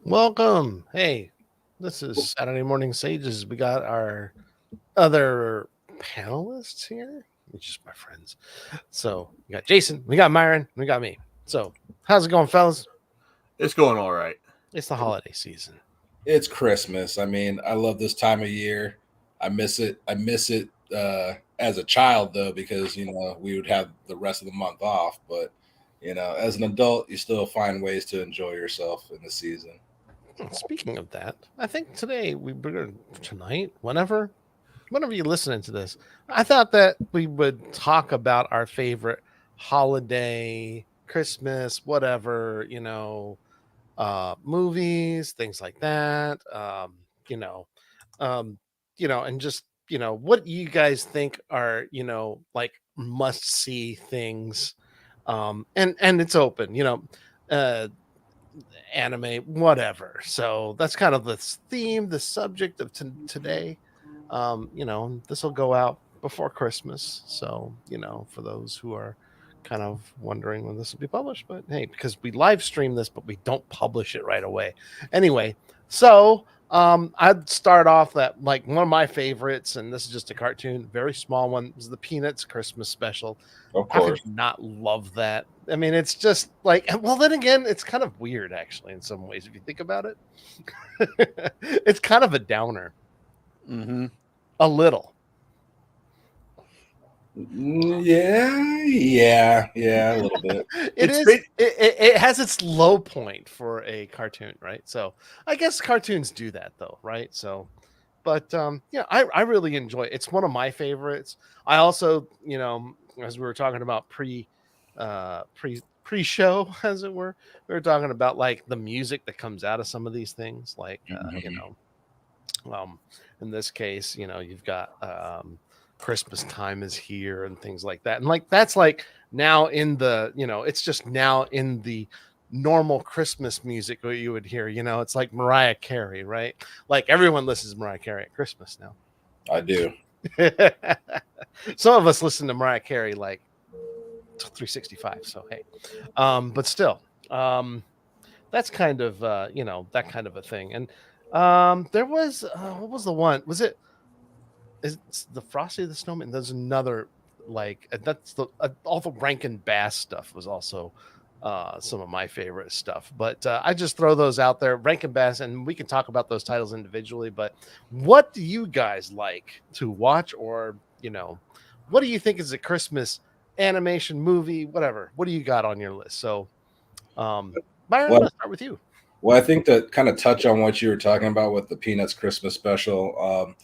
Welcome. Hey, this is Saturday Morning Sages. We got our other panelists here, which is my friends. So we got Jason, we got Myron, we got me. So how's it going, fellas? It's going all right. It's the holiday season. It's Christmas. I mean, I love this time of year. I miss it. I miss it as a child though, because we would have the rest of the month off. But as an adult, you still find ways to enjoy yourself in the season. Speaking of that, I think today tonight, whenever you're listening to this, I thought that we would talk about our favorite holiday, Christmas, whatever, movies, things like that. You know, um, and just what you guys think are like must see things. And it's open, uh, anime, whatever. So that's kind of the theme, the subject of today. This will go out before Christmas. So, for those who are kind of wondering when this will be published, but hey, because we live stream this, but we don't publish it right away. Anyway, so I'd start off that like one of my favorites, and this is just a cartoon, very small one, is the Peanuts Christmas special. Of How could course. you not love that? I mean, it's just like, well, then again, it's kind of weird actually in some ways if you think about it. It's kind of a downer, Mm-hmm. a little. Yeah, a little bit. It It's is. great. It has its low point for a cartoon, right? So I guess cartoons do that though, right? So, but yeah, I really enjoy it. It's one of my favorites. I also, as we were talking about pre-show, as it were, we were talking about like the music that comes out of some of these things, like Mhm. in this case, you've got Christmas time is here and things like that, and like that's like now in the it's just now in the normal Christmas music what you would hear. It's like Mariah Carey, right? Like everyone listens to Mariah Carey at Christmas now. I do. Some of us listen to Mariah Carey like 365. So hey, but still, that's kind of that kind of a thing. And there was what was the one? Was it? Is the Frosty the Snowman? There's another like that's the all the Rankin Bass stuff was also some of my favorite stuff. But I just throw those out there, Rankin Bass, and we can talk about those titles individually. But what do you guys like to watch, or what do you think is a Christmas animation movie, whatever? What do you got on your list? So, Byron, I'm Well, gonna start with you. well, I think to kind of touch on what you were talking about with the Peanuts Christmas special.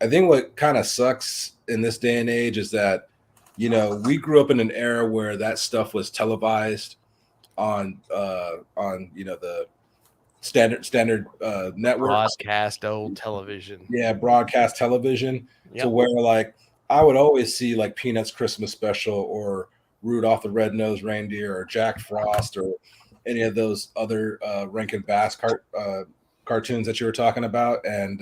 I think what kind of sucks in this day and age is that we grew up in an era where that stuff was televised on the standard networks. Broadcast old television. Yeah, broadcast television, to Yep. where like I would always see like Peanuts Christmas special or Rudolph the Red-Nosed Reindeer or Jack Frost or any of those other Rankin Bass cartoons that you were talking about. And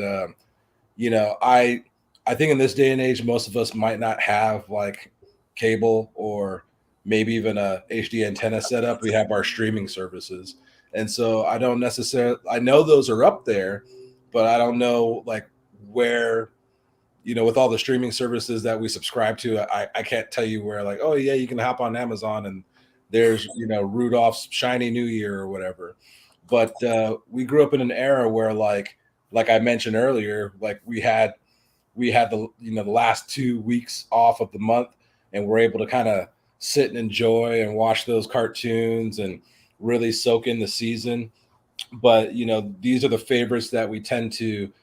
I think in this day and age, most of us might not have like cable or maybe even a HD antenna setup. We have our streaming services, and so I don't necessarily. I know those are up there, but I don't know like where. With all the streaming services that we subscribe to, I can't tell you where like, oh yeah, you can hop on Amazon and there's Rudolph's Shiny New Year or whatever. But we grew up in an era where like I mentioned earlier, like we had the last 2 weeks off of the month, and we're able to kind of sit and enjoy and watch those cartoons and really soak in the season. But these are the favorites that we tend to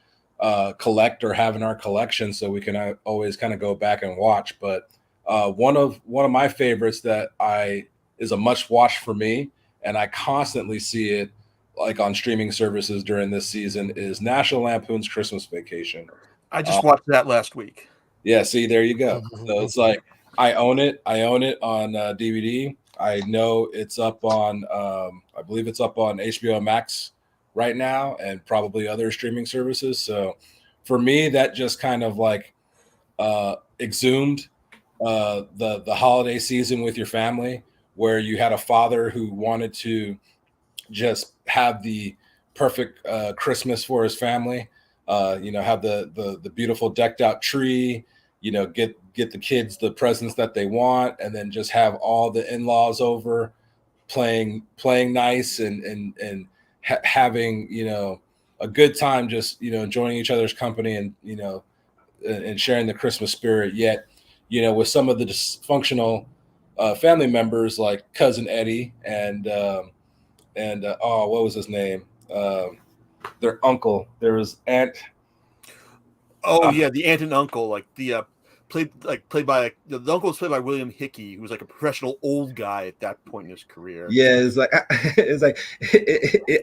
collect or have in our collection, so we can always kind of go back and watch. But one of my favorites that I is a must watch for me, and I constantly see it like on streaming services during this season, is National Lampoon's Christmas Vacation. I Uh, just watched that last week. yeah, see, there you go. So it's like I own it. I own it on DVD. I know it's up on. I believe it's up on HBO Max right now, and probably other streaming services. So for me, that just kind of like exhumed the holiday season with your family, where you had a father who wanted to just have the perfect Christmas for his family. Have the beautiful decked out tree. Get the kids the presents that they want, and then just have all the in-laws over playing nice and having a good time, just enjoying each other's company, and sharing the Christmas spirit. Yet, with some of the dysfunctional family members like cousin Eddie and what was his name? Their uncle. There was aunt. Oh yeah, the aunt and uncle, like the played by the uncle was played by William Hickey, who was like a professional old guy at that point in his career. Yeah, it's like,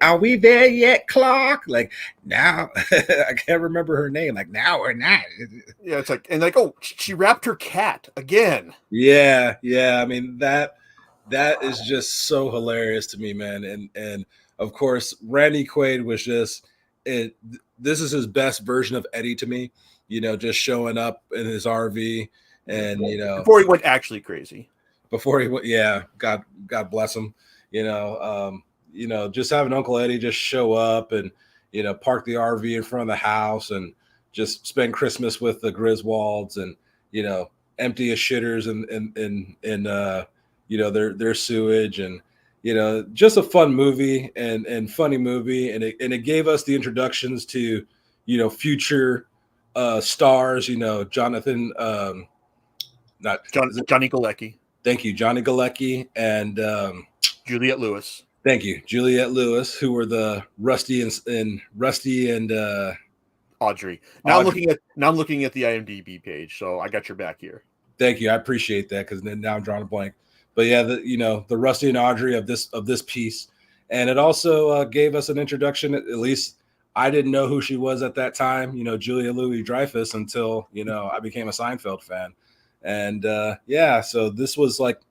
are we there yet, Clark? Like now, I can't remember her name. Like now or not. Yeah, it's like, and like, oh, she wrapped her cat again. Yeah. I mean that is just so hilarious to me, man. And of course, Randy Quaid was just it. This is his best version of Eddie to me. Just showing up in his RV, and before he went actually crazy. Before he went, yeah, God bless him. Just having Uncle Eddie just show up and park the RV in front of the house and just spend Christmas with the Griswolds, and empty his shitters and their sewage, and just a fun movie and funny movie, and it gave us the introductions to future stars, Jonathan not Johnny Galecki. Thank you, Johnny Galecki, and Juliette Lewis. Thank you, Juliette Lewis, who were the Rusty and Audrey. Now Audrey. I'm looking at the IMDb page, so I got your back here. Thank you, I appreciate that, because now I'm drawing a blank. But yeah, the Rusty and Audrey of this piece, and it also gave us an introduction. At least I didn't know who she was at that time, Julia Louis-Dreyfus, until I became a Seinfeld fan. And so this was like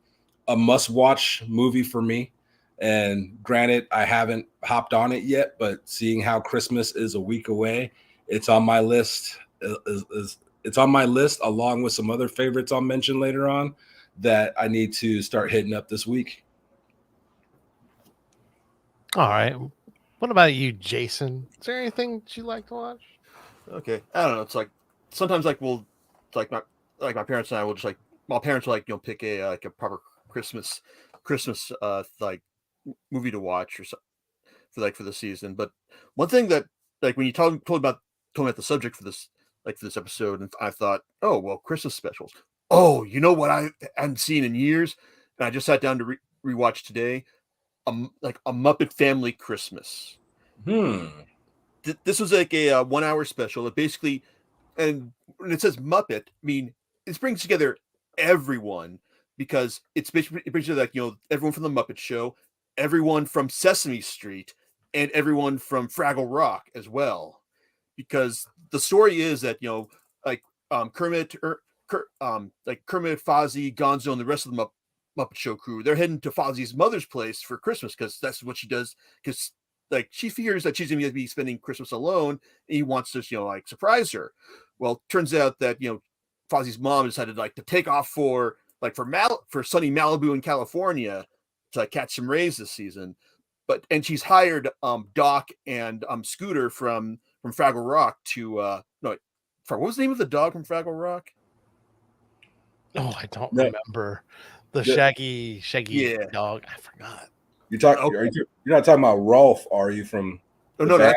a must-watch movie for me. And granted, I haven't hopped on it yet, but seeing how Christmas is a week away, it's on my list. It's on my list, along with some other favorites I'll mention later on, that I need to start hitting up this week. All right. What about you, Jason? Is there anything you like to watch? Okay, I don't know. It's like sometimes my parents and I will just my parents will pick a proper Christmas like movie to watch or so, for the season. But one thing that when you told me about the subject for this episode, and I thought, oh well, Christmas specials. Oh, you know what I hadn't seen in years, and I just sat down to rewatch today, a Muppet Family Christmas. This was like a 1 hour special. It basically, and when it says Muppet, I mean, it brings together everyone, because it brings together everyone from the Muppet Show, everyone from Sesame Street, and everyone from Fraggle Rock as well. Because the story is that Kermit, Fozzie, Gonzo, and the rest of the Muppet Show crew, they're heading to Fozzie's mother's place for Christmas, because that's what she does. Because she fears that she's going to be spending Christmas alone, and he wants to surprise her. Well, turns out that Fozzie's mom decided to take off for sunny Malibu in California to catch some rays this season. And she's hired Doc and Scooter from Fraggle Rock to what was the name of the dog from Fraggle Rock? Oh, I don't remember. The shaggy dog. I forgot. You're not talking about Rolf, are you? From I'm talking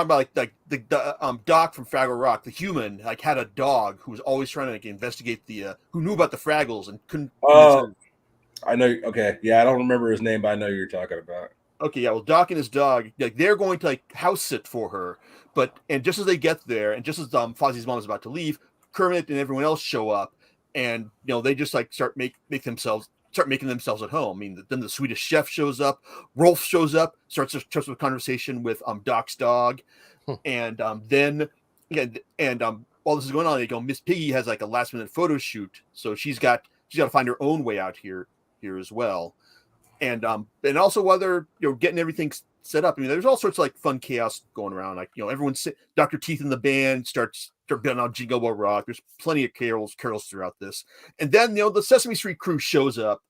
about the Doc from Fraggle Rock. The human had a dog who was always trying to investigate who knew about the Fraggles and couldn't. I know. Okay, yeah, I don't remember his name, but I know who you're talking about. Okay, yeah. Well, Doc and his dog, they're going to house sit for her, and just as they get there, and just as Fozzie's mom is about to leave, Kermit and everyone else show up, and they just start making themselves at home. I mean, then the Swedish chef shows up, Rolf shows up, starts a conversation with Doc's dog, and then while this is going on, Miss Piggy has a last minute photo shoot, so she's got to find her own way out here as well. And also while they're getting everything set up, I mean, there's all sorts of fun chaos going around. Everyone's Dr. Teeth and the band start building out Jingle Bell Rock. There's plenty of carols throughout this, and then the Sesame Street crew shows up.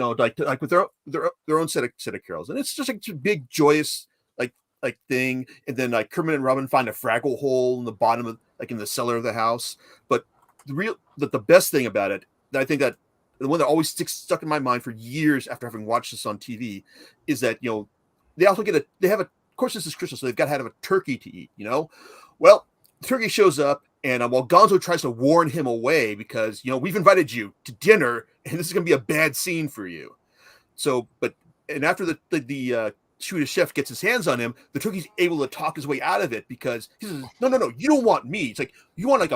like with their own set of carols, and it's just like a big joyous like thing. And then like Kermit and Robin find a Fraggle hole in the bottom of like in the cellar of the house. But the best thing about it, that I think that the one that always stuck in my mind for years after having watched this on TV, is that they also they have a, of course this is Christmas, so they've got to have a turkey to eat. Well, the turkey shows up, and while Gonzo tries to warn him away because we've invited you to dinner, and this is going to be a bad scene for you. So, and after the Swedish chef gets his hands on him, the turkey's able to talk his way out of it because he says, "No, you don't want me." It's like you want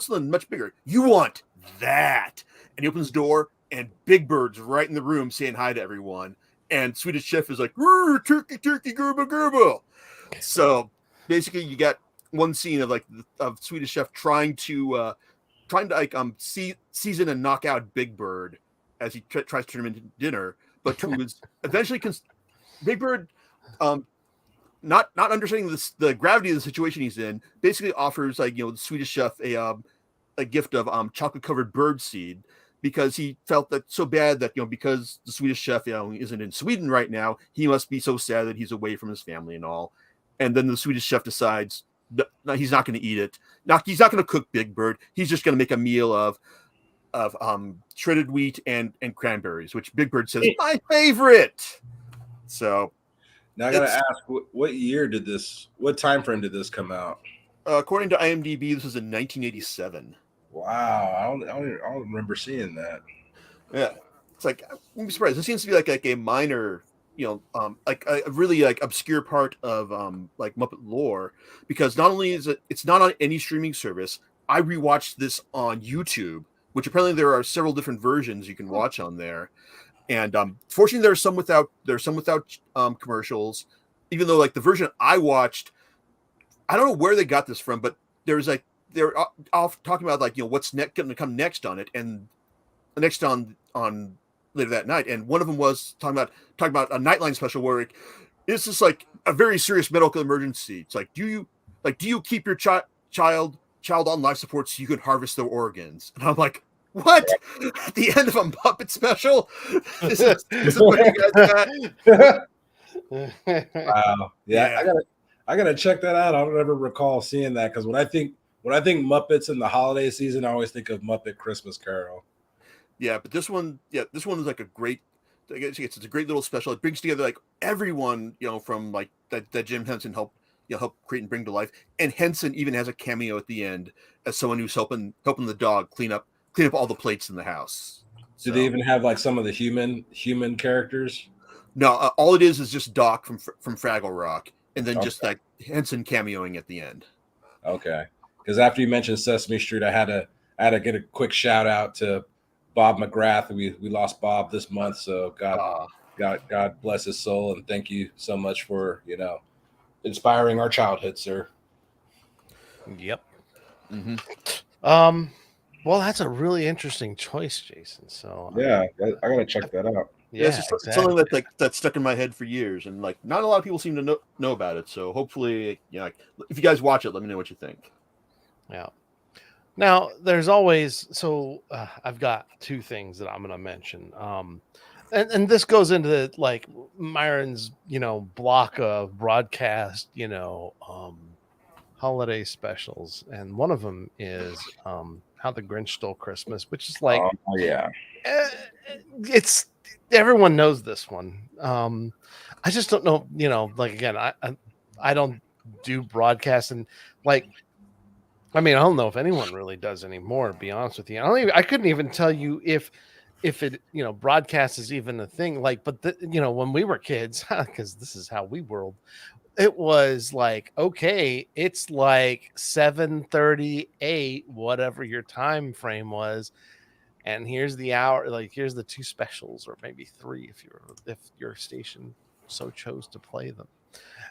something much bigger. You want that, and he opens the door, and Big Bird's right in the room saying hi to everyone, and Swedish chef is like, "Turkey, turkey, gerbil, gerbil." So basically, you got one scene of Swedish chef trying to season and knock out Big Bird as he tries to turn him into dinner, but who is eventually Big Bird, not understanding the gravity of the situation he's in, basically offers the Swedish chef a gift of chocolate covered bird seed, because he felt that so bad that because the Swedish chef isn't in Sweden right now, he must be so sad that he's away from his family and all. And then the Swedish chef decides no, he's not going to eat it. He's not going to cook Big Bird. He's just going to make a meal of shredded wheat and cranberries, which Big Bird says my favorite. So now I gotta ask, what time frame did this come out? According to IMDb, this was in 1987. Wow, I don't remember seeing that. Yeah, it's like I'm surprised. It seems to be like a minor, like a really like obscure part of like Muppet lore, because not only is it's not on any streaming service. I rewatched this on YouTube, which apparently there are several different versions you can watch on there. And fortunately, there's some without commercials. Even though like the version I watched, I don't know where they got this from, but there's like they're off talking about what's going to come next on it, and next on later that night. And one of them was talking about a Nightline special where it's just like a very serious medical emergency. It's like do you keep your child on life support so you can harvest their organs? And I'm like, what? At the end of a Muppet special? This is what you guys got? Wow. Yeah. I gotta check that out. I don't ever recall seeing that, because when I think Muppets in the holiday season, I always think of Muppet Christmas Carol. Yeah, but this one is like a great. It's a great little special. It brings together like everyone from like that Jim Henson helped create and bring to life. And Henson even has a cameo at the end as someone who's helping the dog clean up all the plates in the house. Do they even have like some of the human characters? No, all it is just Doc from Fraggle Rock, and then just like Henson cameoing at the end. Okay, because after you mentioned Sesame Street, I had to get a quick shout out to Bob McGrath. We lost Bob this month, so God bless his soul, and thank you so much for inspiring our childhood, sir. Yep. Mm-hmm. Well, that's a really interesting choice, Jason. So yeah, I gotta check that out. Yeah, it's just something that's stuck in my head for years, and like not a lot of people seem to know about it. So hopefully, if you guys watch it, let me know what you think. Yeah. Now there's always I've got two things that I'm going to mention. And this goes into like Myron's block of broadcast holiday specials, and one of them is How the Grinch Stole Christmas, which is like it's everyone knows this one. I just don't know, like again, I don't do broadcast, and like I mean I don't know if anyone really does anymore, to be honest with you. I couldn't even tell you if it broadcast is even a thing, like, but when we were kids, because this is how we whirled. It was like, okay, it's like 7:38, whatever your time frame was, and here's the hour, like here's the two specials, or maybe three if your station so chose to play them.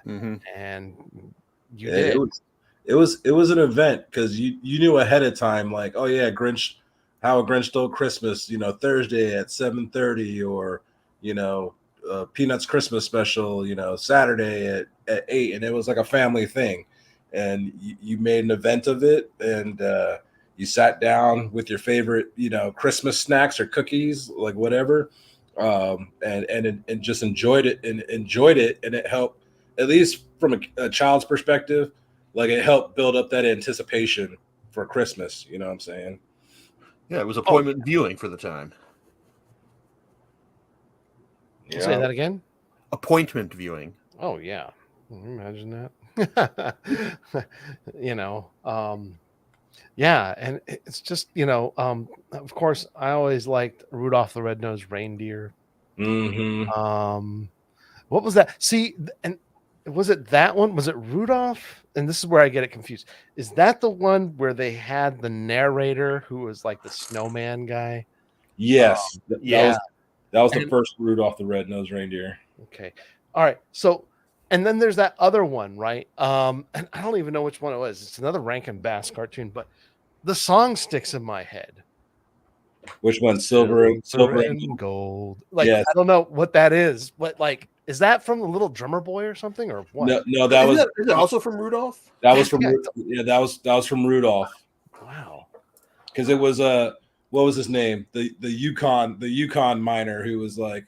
Mm-hmm. And you did. It was an event, because you knew ahead of time, like, oh yeah, How a Grinch Stole Christmas, Thursday at 7:30, or Peanuts Christmas special, Saturday at 8, and it was like a family thing, and you made an event of it, and you sat down with your favorite Christmas snacks or cookies, like whatever, and just enjoyed it and it helped, at least from a child's perspective, like it helped build up that anticipation for Christmas. You know what I'm saying? Yeah, it was Oh, appointment viewing for the time. say that again. Appointment viewing. Oh yeah, can you imagine that. You know, yeah, and it's just of course, I always liked Rudolph the Red-Nosed Reindeer. Mm-hmm. What was that? See, and was it that one? Was it Rudolph? And this is where I get it confused. Is that the one where they had the narrator who was like the snowman guy? Yes, Yeah. that was the And first Rudolph the Red-Nosed Reindeer. okay. All right. So, and then there's that other one, right? And I don't even know which one it was. It's another Rankin Bass cartoon, but the song sticks in my head. Which one? Silver Silver and and gold. Like, yes. I don't know what that is, but like, is that from the Little Drummer Boy or something, or what? No, that was Is it also from Rudolph? that was from Yeah. yeah, that was from Rudolph. Wow. Because it was what was his name? The Yukon miner who was like,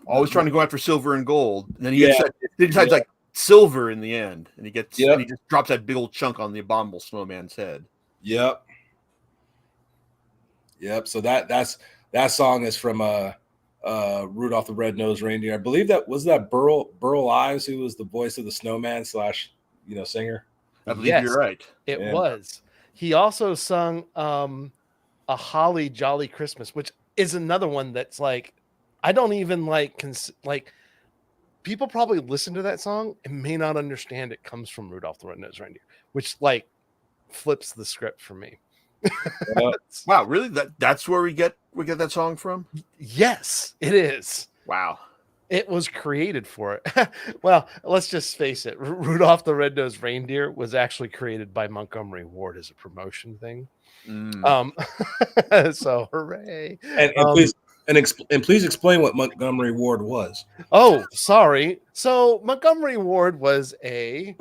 Always trying to go after silver and gold, and then he Yeah. decides like silver in the end, and he gets Yep. and he just drops that big old chunk on the abominable snowman's head. Yep. So that song is from Rudolph the Red-Nosed Reindeer. I believe that Burl Ives, who was the voice of the snowman / singer. I believe Yes, you're right. it Yeah. was. He also sung a Holly Jolly Christmas, which is another one that's like, I don't even like people probably listen to that song and may not understand it comes from Rudolph the Red-Nosed Reindeer, which like flips the script for me. Wow, really? That's where we get that song from? Yes, it is. Wow. It was created for it. Well, let's just face it. Rudolph the Red-Nosed Reindeer was actually created by Montgomery Ward as a promotion thing. So hooray. And please explain what Montgomery Ward was. Oh, sorry. So Montgomery Ward was a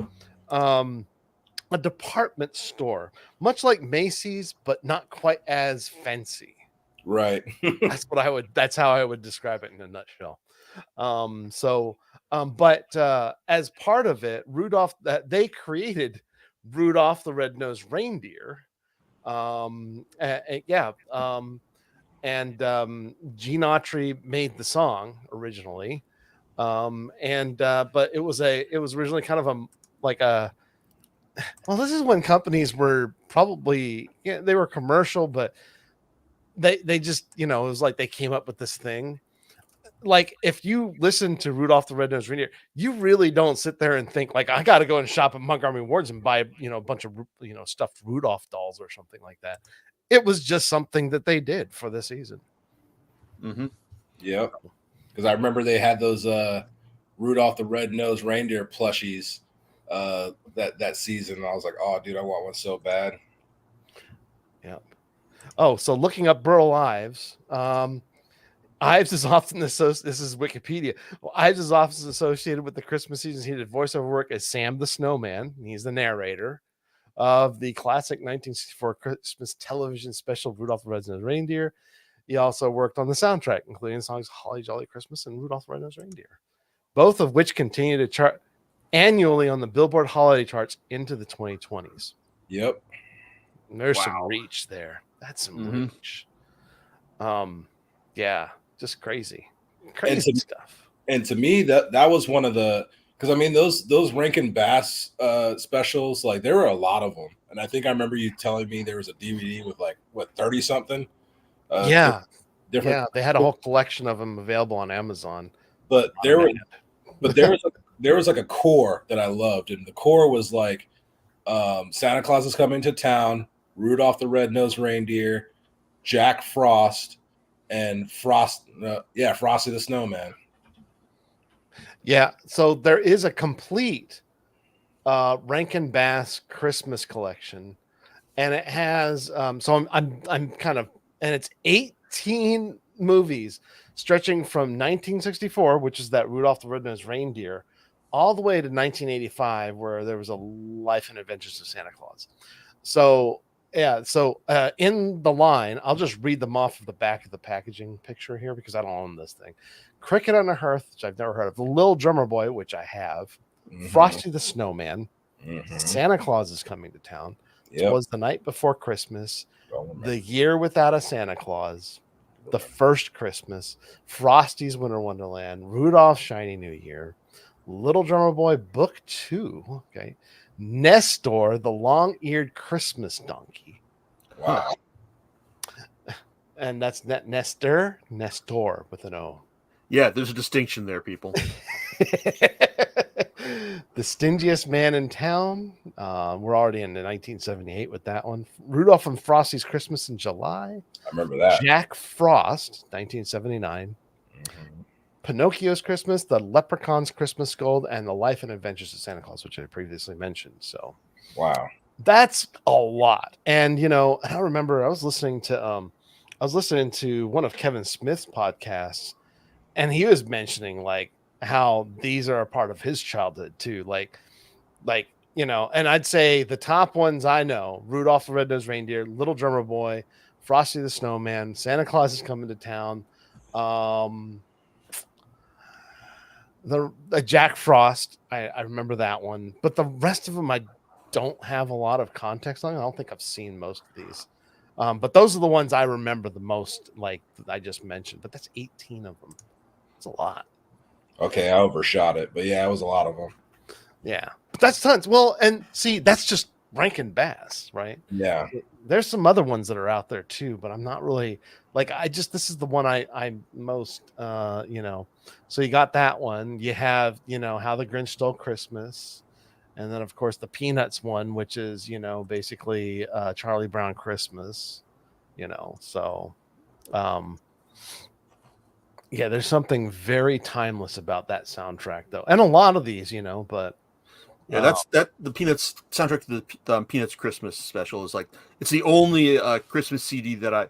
department store, much like Macy's, but not quite as fancy. Right. That's how I would describe it in a nutshell. But as part of it, they created Rudolph the Red-Nosed Reindeer. Gene Autry made the song originally. But it was originally kind of this is when companies were probably, they were commercial, but they just, it was like they came up with this thing. Like, if you listen to Rudolph the Red-Nosed Reindeer, you really don't sit there and think like, I got to go and shop at Montgomery Ward's and buy, a bunch of, stuffed Rudolph dolls or something like that. It was just something that they did for the season. Mm-hmm. Yep. Because I remember they had those Rudolph the Red-Nosed Reindeer plushies that season. And I was like, oh, dude, I want one so bad. Yeah. Oh, so looking up Burl Ives, Ives is often associated. This is Wikipedia. Well, Ives is often associated with the Christmas season. He did voiceover work as Sam the Snowman. He's the narrator of the classic 1964 Christmas television special Rudolph the Red-Nosed Reindeer. He also worked on the soundtrack, including the songs "Holly Jolly Christmas" and "Rudolph the Red-Nosed Reindeer," both of which continue to chart annually on the Billboard holiday charts into the 2020s. Yep. And there's some reach there. That's some reach. Yeah. Just crazy stuff. And to me, that was one of the, because I mean those Rankin Bass specials, like there were a lot of them, and I think I remember you telling me there was a DVD with like 30 something. Different. Yeah, they had a whole collection of them available on Amazon. But there was like a core that I loved, and the core was like Santa Claus is coming to town, Rudolph the Red-Nosed Reindeer, Jack Frost, and Frosty the Snowman. Yeah, so there is a complete Rankin Bass Christmas collection, and it has so I'm kind of, and it's 18 movies stretching from 1964, which is that Rudolph the Red-Nosed Reindeer, all the way to 1985, where there was a Life and Adventures of Santa Claus. So Yeah. So in the line, I'll just read them off of the back of the packaging picture here because I don't own this thing. Cricket on the Hearth, which I've never heard of. The Little Drummer Boy, which I have. Mhm. Frosty the Snowman. Mhm. Santa Claus is coming to town. Yep. Was the Night Before Christmas. Don't remember. The Year Without a Santa Claus. The First Christmas. Frosty's Winter Wonderland. Rudolph's Shiny New Year. Little Drummer Boy Book 2. Okay. Nestor, the long-eared Christmas donkey. Wow. And that's Nestor with an O. Yeah, there's a distinction there, people. The Stingiest Man in Town. We're already in 1978 with that one. Rudolph and Frosty's Christmas in July. I remember that. Jack Frost, 1979. Mhm. Pinocchio's Christmas, The Leprechaun's Christmas Gold, and The Life and Adventures of Santa Claus, which I previously mentioned. So Wow. that's a lot. And I remember I was listening to one of Kevin Smith's podcasts, and he was mentioning like how these are a part of his childhood too. Like and I'd say the top ones I know: Rudolph the Red-Nosed Reindeer, Little Drummer Boy, Frosty the Snowman, Santa Claus is Coming to Town, the Jack Frost. I remember that one, but the rest of them I don't have a lot of context on. I don't think I've seen most of these. But those are the ones I remember the most, like I just mentioned. But that's 18 of them. It's a lot. Okay, I overshot it, but yeah, it was a lot of them. Yeah, but that's tons. Well, and see, that's just Rankin Bass, right? Yeah. There's some other ones that are out there too, but I'm not really like. This is the one I'm most So you got that one. You have How the Grinch Stole Christmas, and then of course the Peanuts one, which is basically Charlie Brown Christmas. So yeah, there's something very timeless about that soundtrack though, and a lot of these, but Yeah, that's the Peanuts soundtrack to the Peanuts Christmas special is like it's the only Christmas CD that I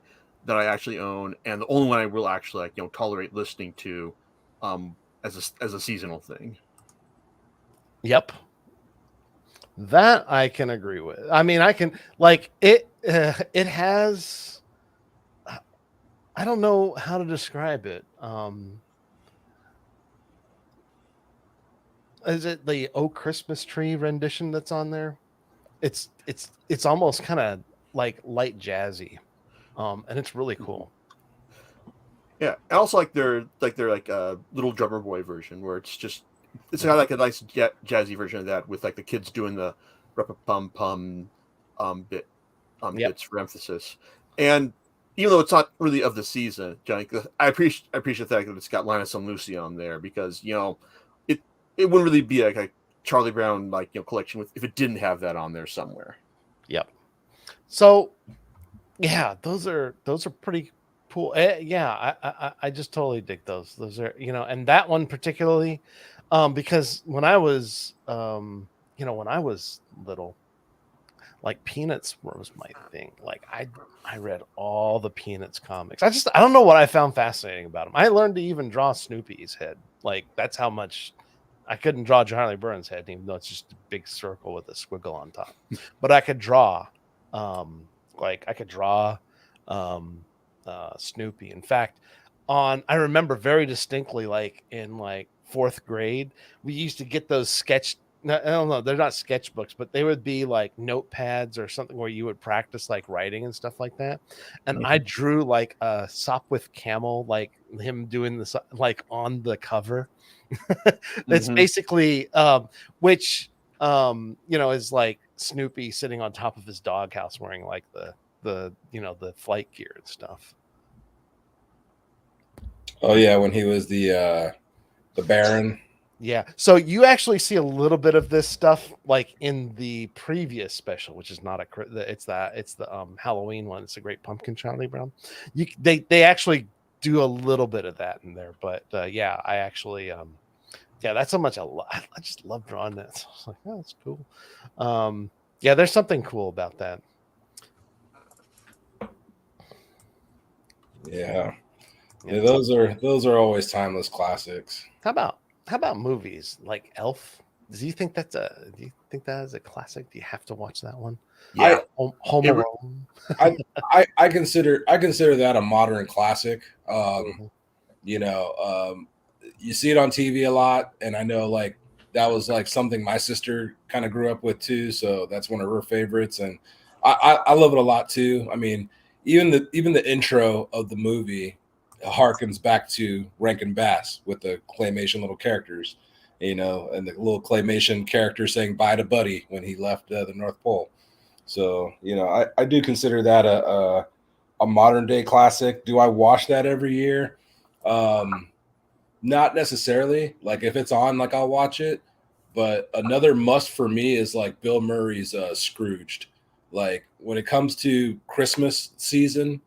actually own, and the only one I will actually tolerate listening to, as a seasonal thing. Yep. That I can agree with. I mean, I can like it. It has. I don't know how to describe it. Is it the "Oh Christmas Tree" rendition that's on there? It's almost kind of like light jazzy, and it's really cool. Yeah, I also like their Little Drummer Boy version where it's got like a nice jazzy version of that with like the kids doing the pum pum bit Yep. bits for emphasis. And even though it's not really of the season, Johnny, I appreciate the fact that it's got Linus and Lucy on there because it wouldn't really be like a Charlie Brown collection if it didn't have that on there somewhere. Yep. So yeah, those are pretty cool. Yeah, I just totally dig those. Those are and that one particularly, because when I was when I was little, like Peanuts was my thing. Like I read all the Peanuts comics. I don't know what I found fascinating about them. I learned to even draw Snoopy's head. Like that's how much I couldn't draw Charlie Burns' head, even though it's just a big circle with a squiggle on top. But I could draw, Snoopy. In fact, I remember very distinctly, like in like fourth grade, we used to get those I don't know, they're not sketchbooks, but they would be like notepads or something where you would practice like writing and stuff like that. And I drew like a Sopwith Camel, like him doing this like on the cover. That's basically which is like Snoopy sitting on top of his doghouse wearing like the flight gear and stuff. Oh yeah, when he was the Baron. Yeah, so you actually see a little bit of this stuff like in the previous special, which is not it's the Halloween one. It's a Great Pumpkin, Charlie Brown. They actually do a little bit of that in there, but yeah, I actually that's how much I just love drawing that. So I was like, oh, that's cool. Yeah, there's something cool about that. Yeah, those are always timeless classics. How about movies like Elf? Do you think that's a? Do you think that is a classic? Do you have to watch that one? Yeah, Home it, Alone. I I consider that a modern classic. Mhm. You know, you see it on TV a lot, and I know like that was like something my sister kind of grew up with too. So that's one of her favorites, and I love it a lot too. I mean, even the intro of the movie harkens back to Rankin Bass with the claymation little characters, you know, and the little claymation character saying bye to Buddy when he left the North Pole. So you know, I do consider that a modern day classic. Do I watch that every year? Um, Not necessarily. Like if it's on, like I'll watch it. But another must for me is like Bill Murray's Scrooged. Like when it comes to Christmas season,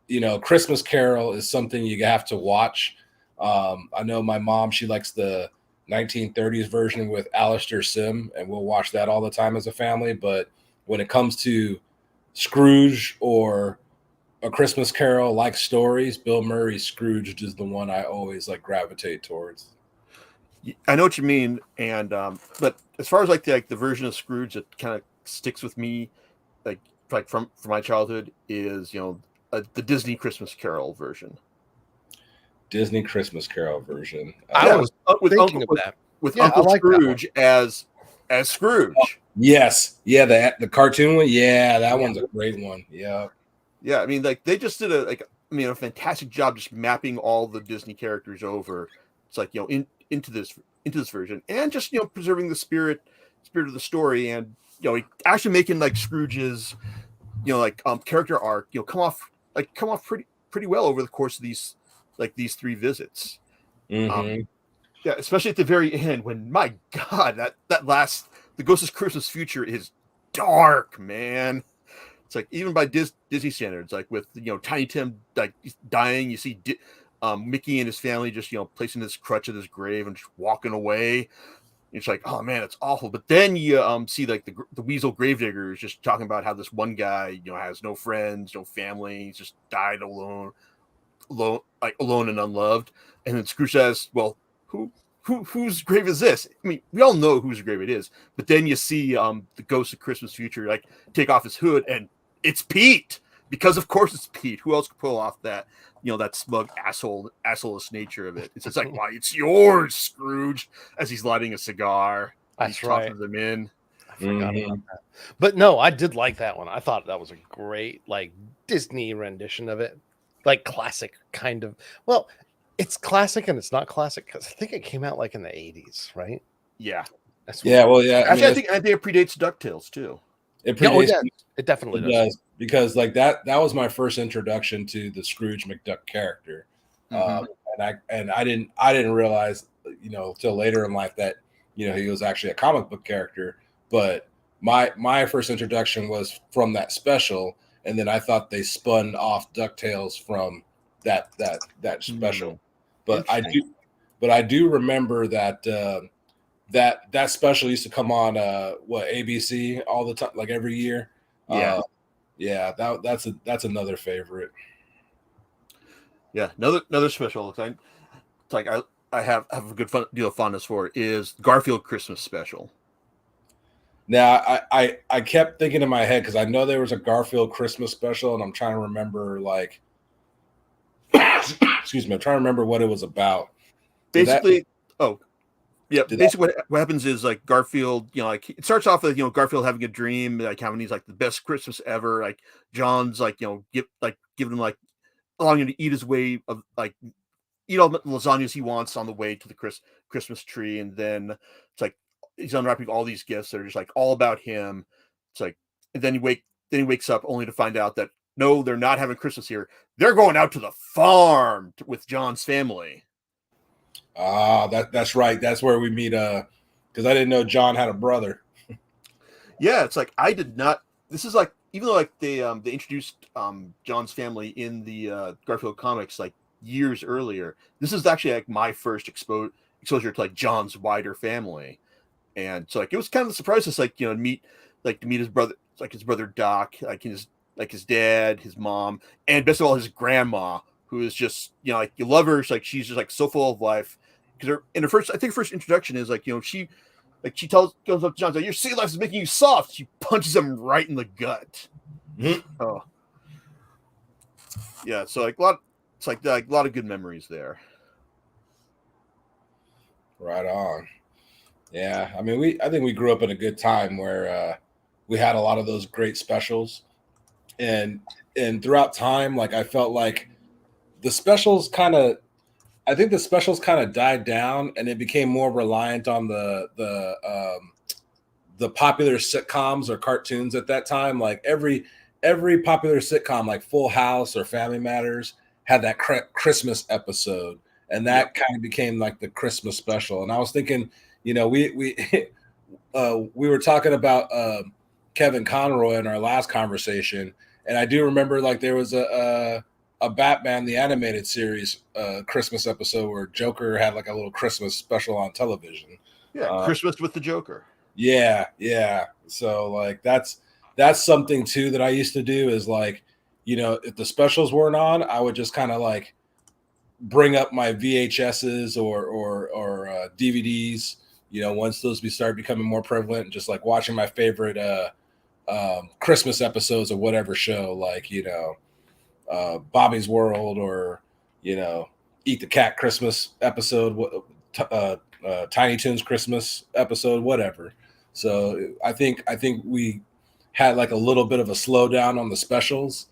you know, Christmas Carol is something you have to watch. I know my mom, she likes the 1930s version with Alistair Sim, and we'll watch that all the time as a family. But when it comes to Scrooge or a Christmas Carol like stories, Bill Murray's Scrooged is the one I always like gravitate towards. I know what you mean, and but as far as like the version of Scrooge that kind of sticks with me, like from my childhood, is the Disney Christmas Carol version. Disney Christmas Carol version. I Yeah, was with thinking Uncle of that. with Yeah, I Uncle like that one. Scrooge as Scrooge. Yes, yeah, the cartoon one. Yeah, that Yeah. one's a great one. Yeah, Yeah, I mean, like they just did a fantastic job just mapping all the Disney characters over. It's like into this version, and just preserving the spirit of the story, and actually making like Scrooge's character arc come off pretty well over the course of these three visits. Um, hmm yeah, especially at the very end when, my God, that last the Ghost of Christmas Future is dark, man. It's like, even by Disney standards, like with Tiny Tim like dying, you see Mickey and his family just placing this crutch at his grave and just walking away. It's like, oh man, it's awful. But then you see like the Weasel Gravedigger is just talking about how this one guy has no friends, no family, he's just died alone and unloved. And then Scrooge says, well, who whose grave is this? I mean, we all know whose grave it is, but then you see the Ghost of Christmas Future like take off his hood, and it's Pete, because of course it's Pete. Who else could pull off that that smug asshole-less nature of it? It's just like, why, it's yours, Scrooge, as he's lighting a cigar. He's That's right. tossing them in. I forgot hmm about that. But no, I did like that one. I thought that was a great like Disney rendition of it. Like classic kind of. Well, it's classic and it's not classic because I think it came out like in the 80s, right? Yeah. That's what. Yeah, well, yeah. I mean, Actually, I think it predates DuckTales too. it Yeah, oh predates. yeah, it definitely It does. does because like that was my first introduction to the Scrooge McDuck character, Mhm. and I didn't realize till later in life that he was actually a comic book character. But my first introduction was from that special, and then I thought they spun off Ducktales from that special. But Interesting. I do remember that that special used to come on ABC all the time, like every year. Yeah. Yeah, that's another favorite. Yeah, another special. It's like I have a good deal of fondness for is Garfield Christmas special. Now I kept thinking in my head because I know there was a Garfield Christmas special, and I'm trying to remember like excuse me, I'm trying to remember what it was about. Did that Basically, oh yeah, did that basically what happens is like Garfield, like it starts off with Garfield having a dream, like having he's like the best Christmas ever. Like John's like giving him like allowing him to eat his way of like eat all the lasagnas he wants on the way to the Christmas tree, and then it's like he's unwrapping all these gifts that are just like all about him. It's like, and then he wakes up only to find out that no, they're not having Christmas here. They're going out to the farm with John's family. that's right. That's where we meet because I didn't know John had a brother. Yeah, it's like I did not. This is like, even though like they introduced John's family in the Garfield comics like years earlier, this is actually like my first exposure to like John's wider family. And so like it was kind of a surprise to like to meet his brother, like his brother Doc, like his dad, his mom, and best of all his grandma, who is just like you love her. Like she's just like so full of life, because her in her first, I think first introduction is like she like she goes up to John, like, your sea life is making you soft. She punches him right in the gut. Oh, yeah. So like it's like a lot of good memories there. Right on. Yeah, I mean, I think we grew up in a good time where we had a lot of those great specials, and throughout time, like I felt like the specials kind of, I think the specials kind of died down, and it became more reliant on the popular sitcoms or cartoons at that time. Like every popular sitcom, like Full House or Family Matters, had that Christmas episode, and that kind of became like the Christmas special. And I was thinking, we we were talking about Kevin Conroy in our last conversation, and I do remember like there was a Batman the animated series Christmas episode where Joker had like a little Christmas special on television. Yeah, Christmas with the Joker. Yeah. So like that's something too that I used to do is like, if the specials weren't on, I would just kind of like bring up my VHSs or DVDs, once those start becoming more prevalent, and just like watching my favorite Christmas episodes of whatever show, like, Bobby's World, or, Eat the Cat Christmas episode, Tiny Toons Christmas episode, whatever. So I think we had like a little bit of a slowdown on the specials,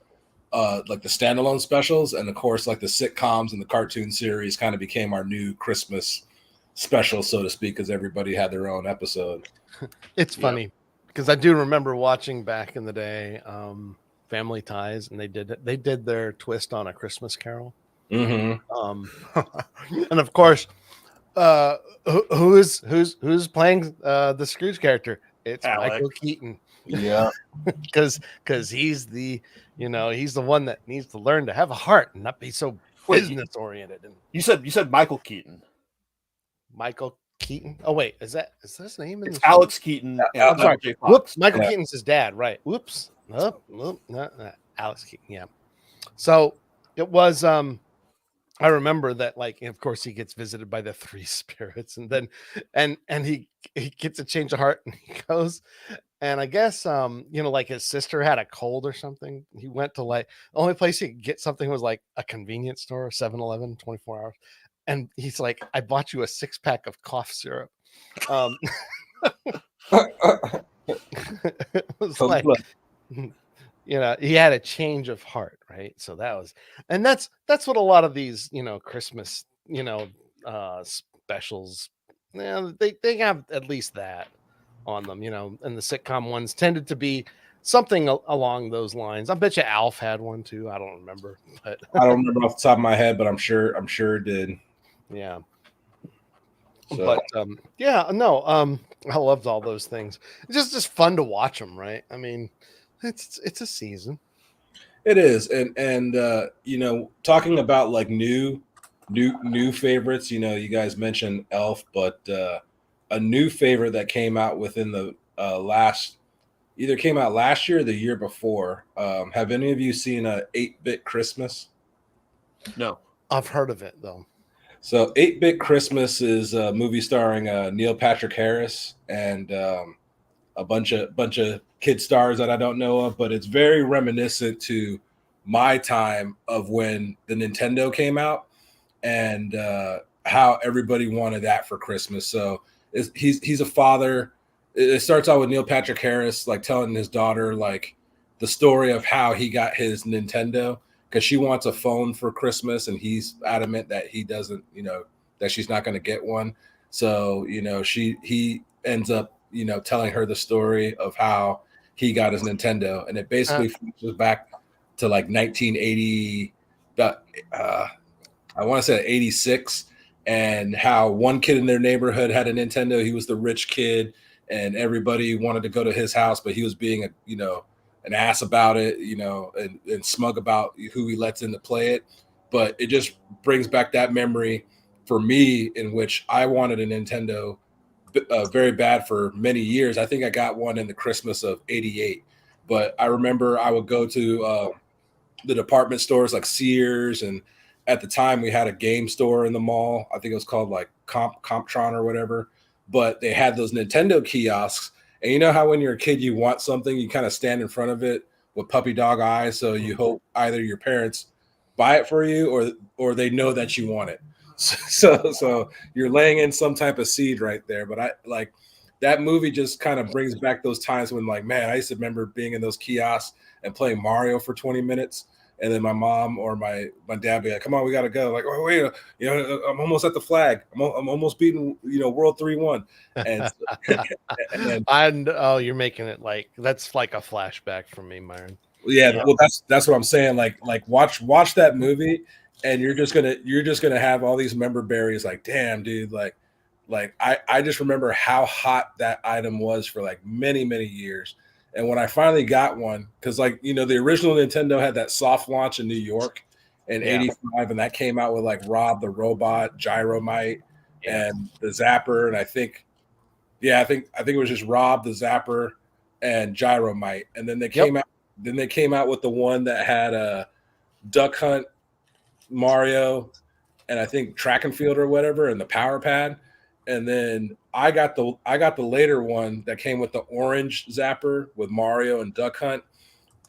like the standalone specials, and of course like the sitcoms and the cartoon series kind of became our new Christmas special, so to speak, because everybody had their own episode. It's funny because I do remember watching back in the day Family Ties, and they did their twist on A Christmas Carol. Mm-hmm. And of course, who's playing the Scrooge character? It's Alex. Michael Keaton. Yeah, because he's the he's the one that needs to learn to have a heart and not be so business oriented. And you said Michael Keaton. Michael Keaton. Oh wait, is that his name? It's Alex Keaton. I'm sorry. J. Whoops, Michael Keaton's his dad, right? Whoops. Alex Keaton. Yeah. So it was. I remember that, like, of course, he gets visited by the three spirits, and then and he gets a change of heart, and he goes. And I guess, like his sister had a cold or something. He went to like the only place he could get something was like a convenience store, 7-Eleven, 24 hours. And he's like, I bought you a 6-pack of cough syrup. It was like, he had a change of heart, right? So that was, and that's what a lot of these, Christmas, specials, they have at least that on them, and the sitcom ones tended to be something along those lines. I bet you Alf had one too. I don't remember, but I don't remember off the top of my head, but I'm sure it did. Yeah. So. But I loved all those things. It's just fun to watch them, right? I mean, it's a season. It is, and talking about like new favorites. You guys mentioned Elf, but a new favorite that came out within the either came out last year or the year before. Have any of you seen a 8-Bit Christmas? No, I've heard of it though. So 8-Bit Christmas is a movie starring Neil Patrick Harris and a bunch of kid stars that I don't know of, but it's very reminiscent to my time of when the Nintendo came out and how everybody wanted that for Christmas. So he's a father. It starts out with Neil Patrick Harris like telling his daughter like the story of how he got his Nintendo, because she wants a phone for Christmas and he's adamant that he doesn't, that she's not going to get one. So, he ends up, telling her the story of how he got his Nintendo, and it basically flashes back to like 1980, I want to say 86, and how one kid in their neighborhood had a Nintendo. He was the rich kid, and everybody wanted to go to his house, but he was being an ass about it, and smug about who he lets in to play it. But it just brings back that memory for me in which I wanted a Nintendo very bad for many years. I think I got one in the Christmas of '88, but I remember I would go to the department stores like Sears, and at the time we had a game store in the mall. I think it was called like Comptron or whatever. but they had those Nintendo kiosks. And you know how when you're a kid, you want something, you kind of stand in front of it with puppy dog eyes. So you hope either your parents buy it for you or they know that you want it. So you're laying in some type of seed right there. But I like that movie just kind of brings back those times when, like, man, I used to remember being in those kiosks and playing Mario for 20 minutes. And then my mom or my dad be like, come on, we got to go. Like, oh, wait, I'm almost at the flag. I'm almost beating, World 3-1. And, and Oh, you're making it like that's like a flashback for me, Myron. yeah, well, that's what I'm saying. Like watch that movie, and you're just gonna have all these member berries. Like, damn, dude, like I just remember how hot that item was for like many years. And when I finally got one, because like the original Nintendo had that soft launch in New York in '85, and that came out with like Rob the Robot, Gyromite, and the Zapper, and I think it was just Rob the Zapper and Gyromite, and then they came out. Then they came out with the one that had a Duck Hunt, Mario, and I think Track and Field or whatever, and the Power Pad. And then I got the later one that came with the orange Zapper with Mario and Duck Hunt.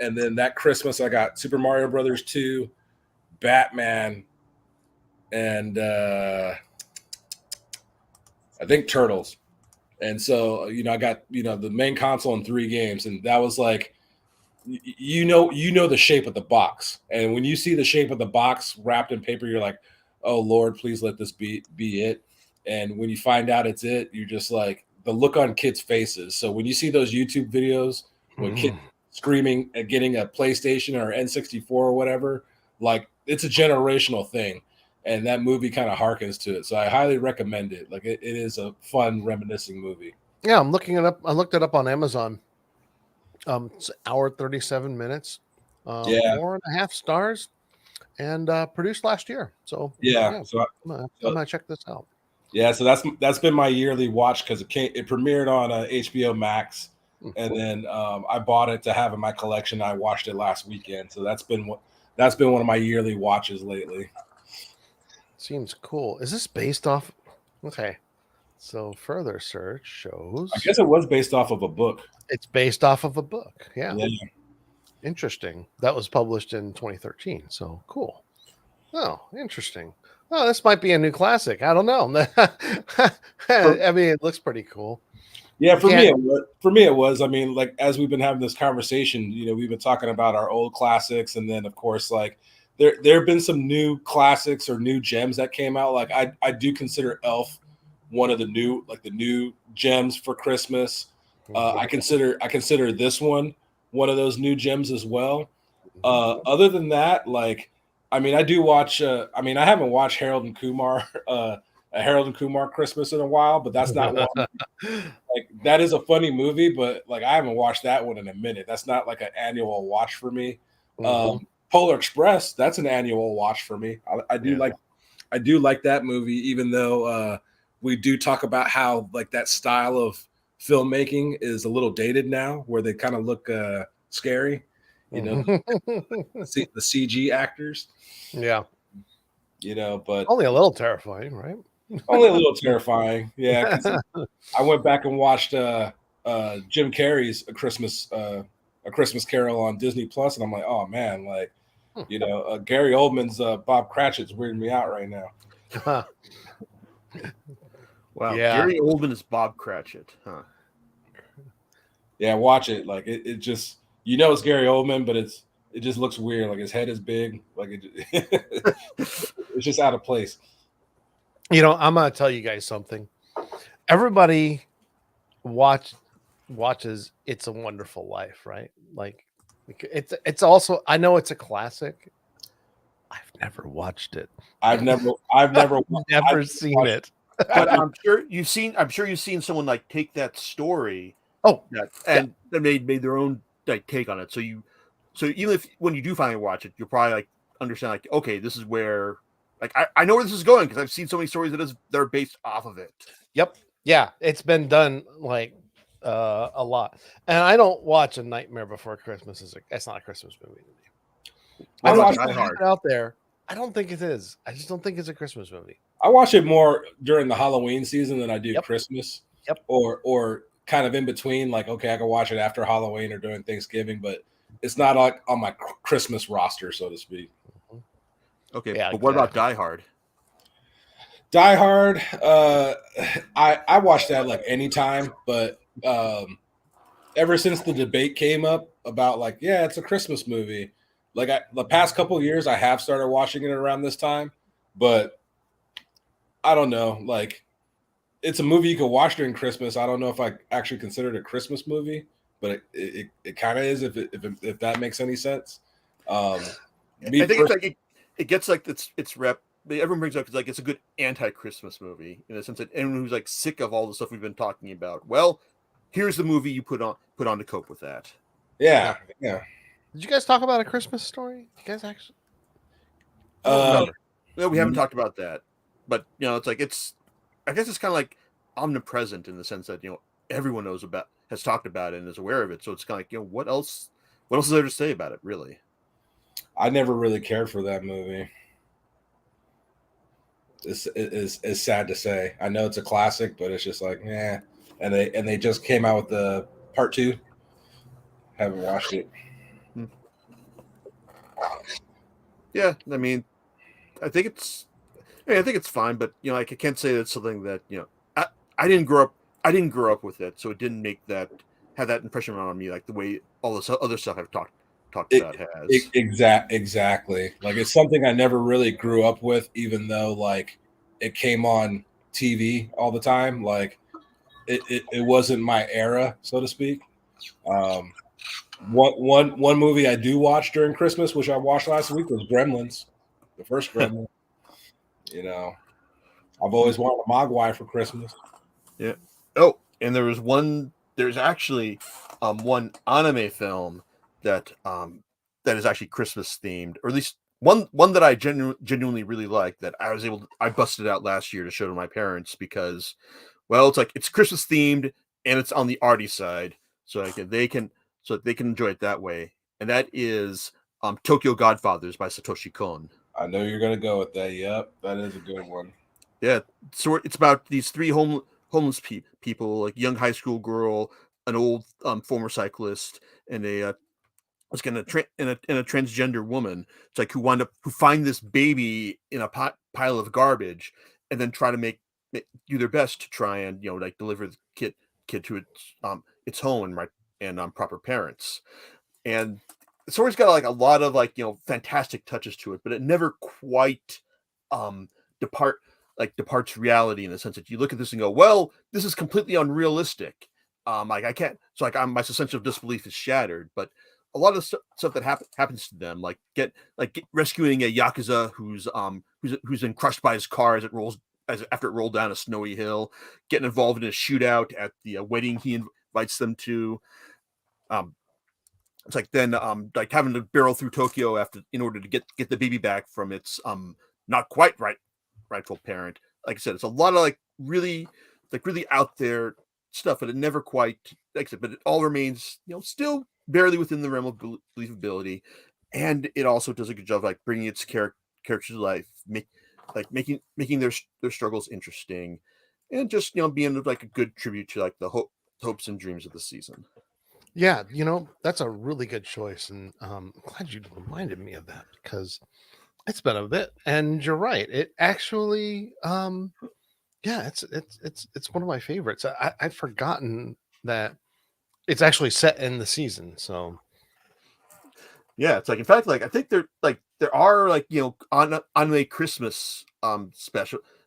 And then that Christmas I got Super Mario Brothers 2, Batman, and I think Turtles. And so I got the main console and 3 games, and that was like the shape of the box. And when you see the shape of the box wrapped in paper, you're like, oh Lord, please let this be it. And when you find out it's it, you're just like, the look on kids' faces. So when you see those YouTube videos when kids screaming at getting a PlayStation or N64 or whatever, like, it's a generational thing. And that movie kind of harkens to it. So I highly recommend it. Like, it is a fun, reminiscing movie. Yeah, I'm looking it up. I looked it up on Amazon. It's an hour 37 minutes, 4.5 stars, and produced last year. So so I'm gonna check this out. Yeah, so that's been my yearly watch because it premiered on HBO Max, and then I bought it to have in my collection. I watched it last weekend, so that's been one of my yearly watches lately. Seems cool. Is this based off? Okay, so further search shows. I guess it was based off of a book. It's based off of a book. Yeah. Interesting. That was published in 2013. So cool. Oh, interesting. Oh, this might be a new classic. I don't know. I mean, it looks pretty cool. Yeah, for me it was. I mean, like, as we've been having this conversation, we've been talking about our old classics, and then of course, like, there have been some new classics or new gems that came out. Like, I do consider Elf one of the new gems for Christmas. I consider this one of those new gems as well. Other than that, like, I mean, I do watch. I haven't watched Harold and Kumar, a Harold and Kumar Christmas in a while, but that's not one. Like, that is a funny movie, but like, I haven't watched that one in a minute. That's not like an annual watch for me. Polar Express, that's an annual watch for me. I do like that movie, even though we do talk about how, like, that style of filmmaking is a little dated now, where they kind of look scary, the CG actors. Yeah. But only a little terrifying, right? Only a little terrifying. Yeah. I went back and watched Jim Carrey's A Christmas Carol on Disney Plus, and I'm like, oh man, like, Gary Oldman's Bob Cratchit's weirding me out right now. Wow, yeah. Gary Oldman is Bob Cratchit, huh? Yeah, watch it. Like, it just, it's Gary Oldman, but it just looks weird. Like, his head is big. Like, it's just out of place. I'm gonna tell you guys something. Everybody watches It's a Wonderful Life, right? Like, it's also, I know it's a classic. I've never watched it. I've never seen it. But I'm sure you've seen someone, like, take that story and they made their own, like, take on it. So even if when you do finally watch it, you'll probably, like, understand, like, okay, this is where, like, I know where this is going because I've seen so many stories that are based off of it. Yep. Yeah, it's been done, like, a lot. And I don't watch A Nightmare Before Christmas. It's not a Christmas movie to me. I watch it out there. I don't think it is. I just don't think it's a Christmas movie. I watch it more during the Halloween season than I do Christmas. Yep. or kind of in between. Like, okay, I can watch it after Halloween or during Thanksgiving, but it's not like on my Christmas roster, so to speak. Okay, Yeah, but what about exactly. Die Hard? Die Hard, I watch that like anytime, but ever since the debate came up about like, yeah, it's a Christmas movie, like the past couple of years, I have started watching it around this time, but I don't know, like it's a movie you can watch during Christmas. I don't know if I actually consider it a Christmas movie, but it kind of is if that makes any sense. Um, I me think it's personally, like it gets like its rep. Everyone brings up like it's a good anti-Christmas movie in the sense that anyone who's like sick of all the stuff we've been talking about. Well, here's the movie you put on to cope with that. yeah, Yeah. yeah. Did you guys talk about A Christmas Story? You guys actually? I don't Uh, remember. No, we haven't talked about that, but it's like it's. I guess it's kind of like omnipresent in the sense that everyone knows about, has talked about it, and is aware of it. So it's kind of like what else? What else is there to say about it? Really? I never really cared for that movie. It's sad to say. I know it's a classic, but it's just like, yeah. And they just came out with the part two. Haven't watched it. Hmm. Yeah, I mean, I think it's. I think it's fine, but I can't say that's something that I, I didn't grow up. I didn't grow up with it, so it didn't make that have that impression on me like the way all this other stuff I've talked about has. Exactly. Like it's something I never really grew up with, even though like it came on TV all the time. Like it wasn't my era, so to speak. Um, one movie I do watch during Christmas, which I watched last week, was Gremlins, the first Gremlin. You know, I've always wanted a Mogwai for Christmas. Yeah. Oh, and there was one. There's actually one anime film that that is actually Christmas themed, or at least one that I genuinely really like. That I busted out last year to show to my parents because, well, it's like it's Christmas themed and it's on the arty side, so they can enjoy it that way. And that is Tokyo Godfathers by Satoshi Kon. I know you're gonna go with that. Yep, that is a good one. Yeah, so it's about these three homeless people, like young high school girl, an old former cyclist, and a it's gonna and a transgender woman. It's like who find this baby in a pile of garbage, and then try to do their best to try and like deliver the kid to its home and proper parents. And the story's got like a lot of like fantastic touches to it, but it never quite um departs reality in the sense that you look at this and go, well, this is completely unrealistic. Like I can't, so like my suspension of disbelief is shattered. But a lot of the stuff that happens to them, like rescuing a yakuza who's been crushed by his car as it rolls as after it rolled down a snowy hill, getting involved in a shootout at the wedding he invites them to. Um, it's like then like having to barrel through Tokyo after in order to get the baby back from its not quite rightful parent. Like I said, it's a lot of really out there stuff, but it never quite like I said, but it all remains still barely within the realm of believability, and it also does a good job like bringing its characters to life, making their struggles interesting, and just being like a good tribute to like the hopes and dreams of the season. Yeah, that's a really good choice, and I'm glad you reminded me of that because it's been a bit. And you're right; it actually, yeah, it's one of my favorites. I'd forgotten that it's actually set in the season. So Yeah, it's like in fact, like I think there are like on anime Christmas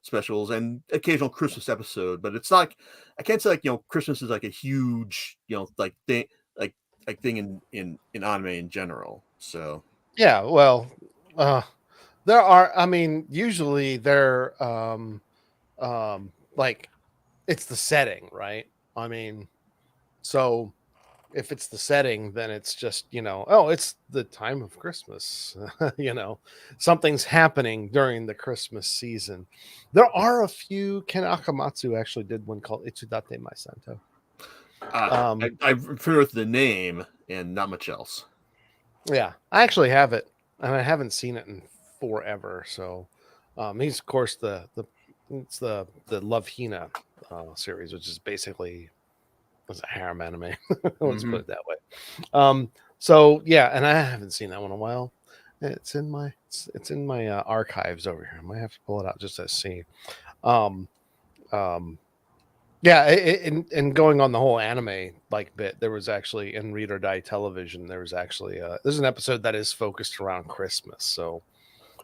specials and occasional Christmas episode, but it's not. I can't say like Christmas is like a huge like thing like thing in anime in general. So yeah, well, uh, there are. I mean, usually they're like it's the setting, right? I mean, so if it's the setting, then it's just, oh, it's the time of Christmas. Something's happening during the Christmas season. There are a few. Ken Akamatsu actually did one called Itsudate Mai Santo. I'm familiar with the name and not much else. Yeah, I actually have it, and I haven't seen it in forever. So he's of course the it's the Love Hina series, which is basically was a harem anime. Let's Mm-hmm. put it that way. So yeah, and I haven't seen that one in a while. It's in my archives over here. I might have to pull it out just to see. Um, um, yeah, and going on the whole anime like bit, there was actually in Read or Die Television. There was actually there's an episode that is focused around Christmas. So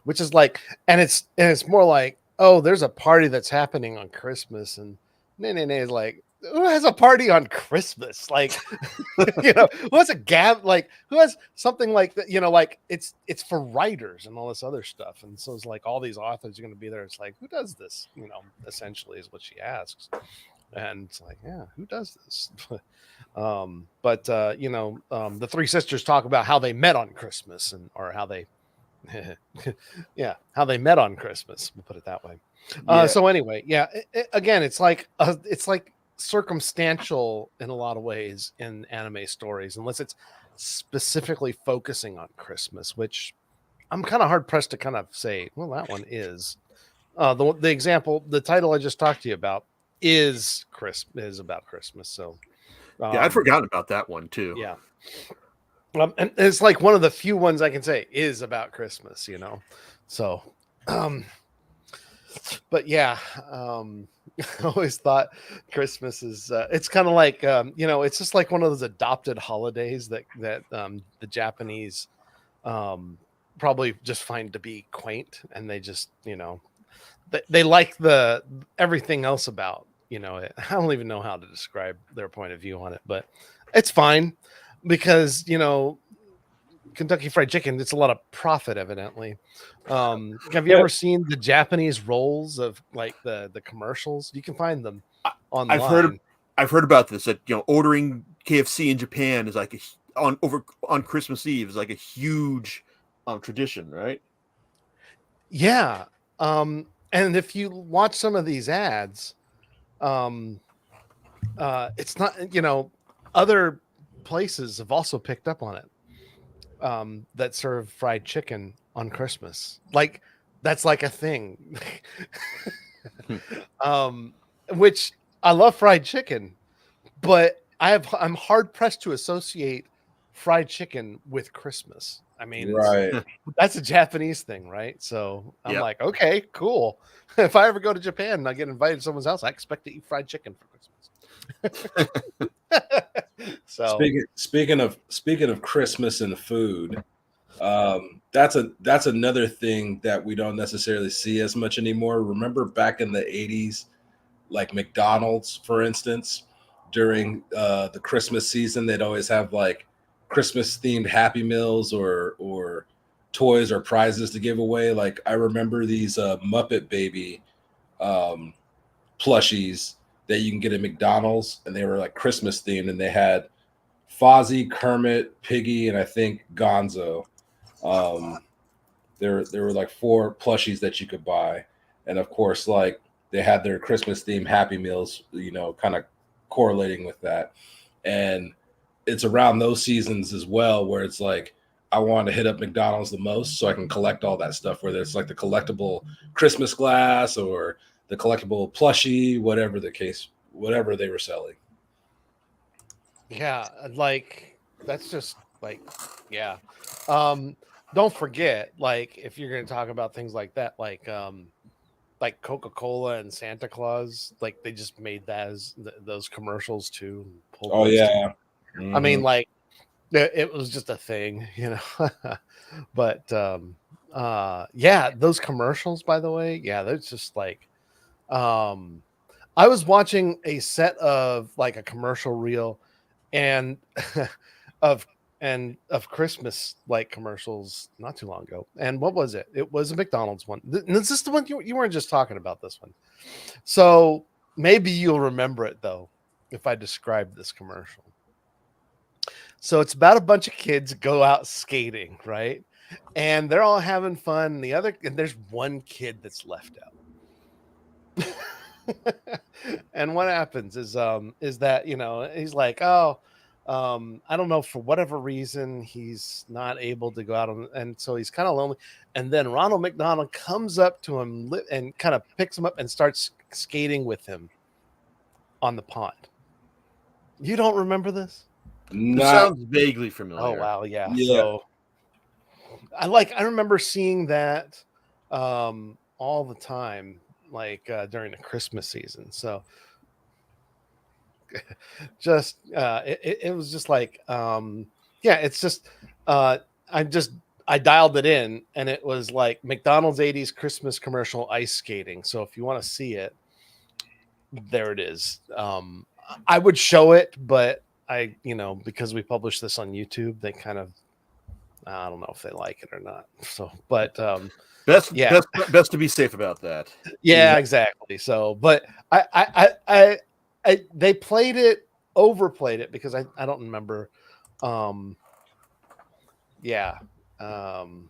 which is like, and it's more like, oh, there's a party that's happening on Christmas, and Nene is like, who has a party on Christmas? Like, who has a gab? Like, who has something like that? Like it's for writers and all this other stuff, and so it's like all these authors are going to be there. It's like, who does this? Essentially is what she asks, and it's like, yeah, who does this? But the three sisters talk about how they met on Christmas or how they yeah, how they met on Christmas. We'll put it that way. Yeah. So anyway, yeah. Again, it's like circumstantial in a lot of ways in anime stories, unless it's specifically focusing on Christmas, which I'm kind of hard pressed to kind of say. Well, that one is the example. The title I just talked to you about is about Christmas. So Yeah, I'd forgotten about that one too. yeah. And it's like one of the few ones I can say is about Christmas, So, but yeah, I always thought Christmas is, it's kind of like, it's just like one of those adopted holidays that the Japanese probably just find to be quaint. And they just, they like everything else about, it. I don't even know how to describe their point of view on it, but it's fine. Because Kentucky Fried Chicken, it's a lot of profit, evidently. Have you ever seen the Japanese rolls of like the commercials? You can find them online. I've heard about this. That ordering KFC in Japan is like on Christmas Eve is like a huge tradition, right? Yeah, and if you watch some of these ads, it's not other places have also picked up on it that serve fried chicken on Christmas. Like that's like a thing. Which I love fried chicken, but I'm hard pressed to associate fried chicken with Christmas. I mean, Right. that's a Japanese thing, right? So I'm Yep. like, okay, cool. If I ever go to Japan and I get invited to someone's house, I expect to eat fried chicken for Christmas. So speaking of Christmas and food, that's another thing that we don't necessarily see as much anymore. Remember back in the 80s, like McDonald's, for instance, during the Christmas season, they'd always have like Christmas themed Happy Meals or toys or prizes to give away. Like I remember these Muppet Baby um, plushies that you can get at McDonald's, and they were like Christmas themed, and they had Fozzie, Kermit, Piggy, and I think Gonzo. Um, there were like 4 plushies that you could buy, and of course, like they had their Christmas themed Happy Meals, kind of correlating with that. And it's around those seasons as well where it's like I want to hit up McDonald's the most so I can collect all that stuff, whether it's like the collectible Christmas glass or the collectible plushie, whatever the case, whatever they were selling. yeah, like that's just like yeah. Don't forget, like if you're gonna talk about things like that, like Coca-Cola and Santa Claus, like they just made that as those commercials too. Pulled Oh those yeah. I mean, Mhm. like it was just a thing, but yeah, those commercials, by the way, yeah, they're just like um I was watching a set of like a commercial reel and of of Christmas like commercials not too long ago. And what was it? It was a McDonald's one. This is the one you weren't just talking about this one. So maybe you'll remember it though if I describe this commercial. So it's about a bunch of kids go out skating, right? And they're all having fun. And there's one kid that's left out. And what happens is that he's like, oh, I don't know, for whatever reason he's not able to go out and so he's kind of lonely. And then Ronald McDonald comes up to him and kind of picks him up and starts skating with him on the pond. You don't remember this? This Not sounds vaguely familiar. Oh wow, yeah. Yeah. So I remember seeing that all the time, like during the Christmas season. So just it was just like yeah, it's just uh I just I dialed it in and it was like McDonald's 80s Christmas commercial ice skating. So if you want to see it, there it is. I would show it, but because we publish this on YouTube, they kind of I don't know if they like it or not. So, but yeah, Best to be safe about that. yeah, exactly. So, but they played it, overplayed it because I don't remember. Um, yeah, um,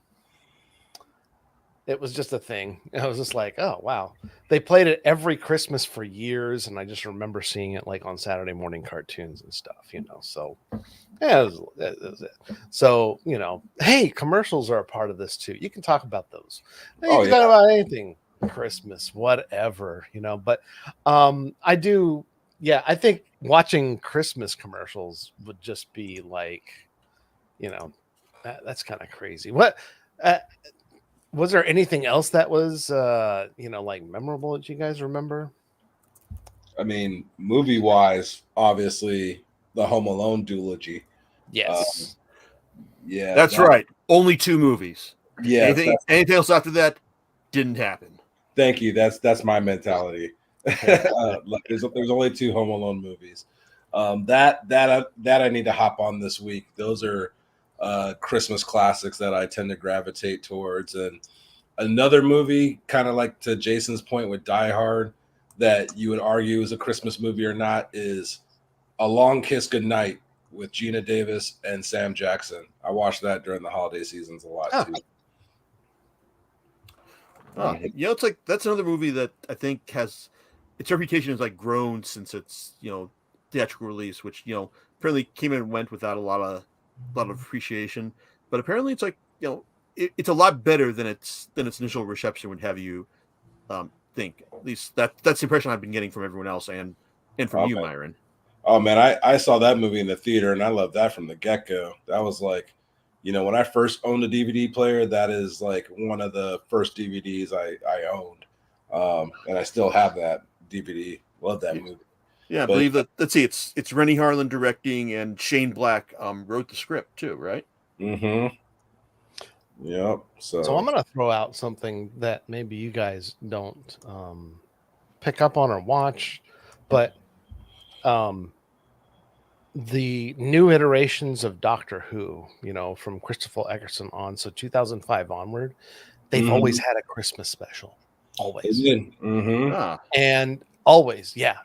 it was just a thing. I was just like, oh wow, they played it every Christmas for years, and I just remember seeing it like on Saturday morning cartoons and stuff. So yeah, that was it. So hey, commercials are a part of this too. You can talk about those. You Oh can yeah. talk about anything, Christmas, whatever. But I do. Yeah, I think watching Christmas commercials would just be like, that's kind of crazy. What? Uh, was there anything else that was like memorable that you guys remember? I mean, movie wise, obviously the Home Alone duology. Um, Yes. yeah, That's right. Only 2 movies. yes, Anything else after that didn't happen. thank you. That's my mentality. Like, there's only 2 Home Alone movies. That I need to hop on this week. Those are Christmas classics that I tend to gravitate towards. And another movie, kind of like to Jason's point with Die Hard, that you would argue is a Christmas movie or not, is A Long Kiss Goodnight with Gina Davis and Sam Jackson. I watched that during the holiday seasons a lot Oh. too. It's like that's another movie that I think has its reputation has like grown since its theatrical release, which apparently came and went without a lot of appreciation. But apparently, it's like it's a lot better than its initial reception would have you think. At least that's the impression I've been getting from everyone else and from you, Okay. Myron. Oh man, I saw that movie in the theater and I loved that from the get go. That was like, when I first owned a DVD player, that is like one of the first DVDs I owned, and I still have that DVD. Love that movie. Yeah, I But believe that. Let's see, it's Rennie Harlan directing and Shane Black wrote the script too, right? mm-hmm. Yep. So I'm So gonna throw out something that maybe you guys don't pick up on or watch, but the new iterations of Doctor Who, from Christopher Eccleston on, so 2005 onward, they've always had a Christmas special, always, mm-hmm. Ah, and always, yeah,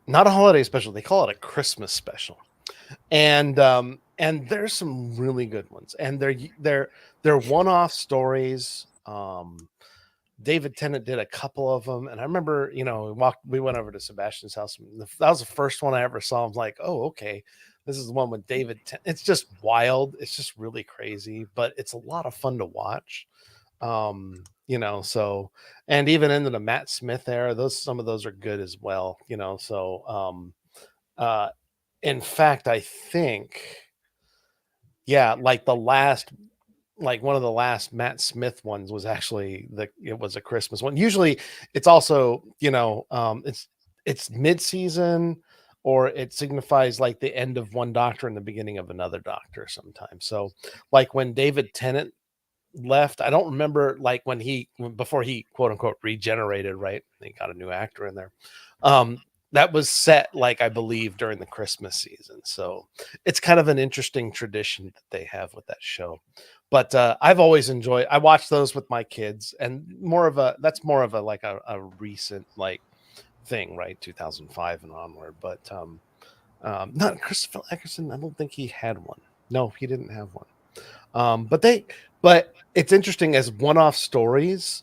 not a holiday special. They call it a Christmas special, and there's some really good ones, and they're one-off stories. David Tennant did a couple of them, and I remember, we went over to Sebastian's house. And that was the first one I ever saw. I'm like, oh, okay, this is the one with David. It's just wild. It's just really crazy, but it's a lot of fun to watch. So, and even into the Matt Smith era, some of those are good as well. Uh, in fact, I think, yeah, like one of the last Matt Smith ones was actually it was a Christmas one. Usually it's also, it's mid-season or it signifies like the end of one Doctor and the beginning of another Doctor sometimes. So like when David Tennant left, I don't remember like before he quote unquote regenerated, right? They got a new actor in there. That was set like I believe during the Christmas season. So it's kind of an interesting tradition that they have with that show. But I've always enjoyed. I watch those with my kids, and that's more of a like a recent like thing, right? 2005 and onward. But not Christopher Eccleston. I don't think he had one. No, he didn't have one. But it's interesting as one-off stories.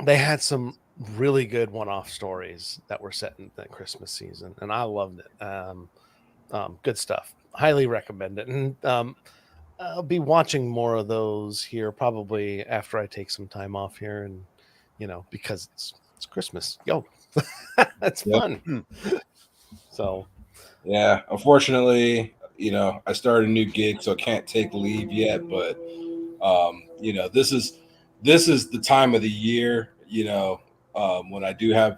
They had some really good one-off stories that were set in the Christmas season, and I loved it. Good stuff. Highly recommend it. And I'll be watching more of those here probably after I take some time off here, and because it's Christmas. Yo, That's Yep. fun. So Yeah, unfortunately, I started a new gig, so I can't take leave yet. But this is the time of the year, when I do have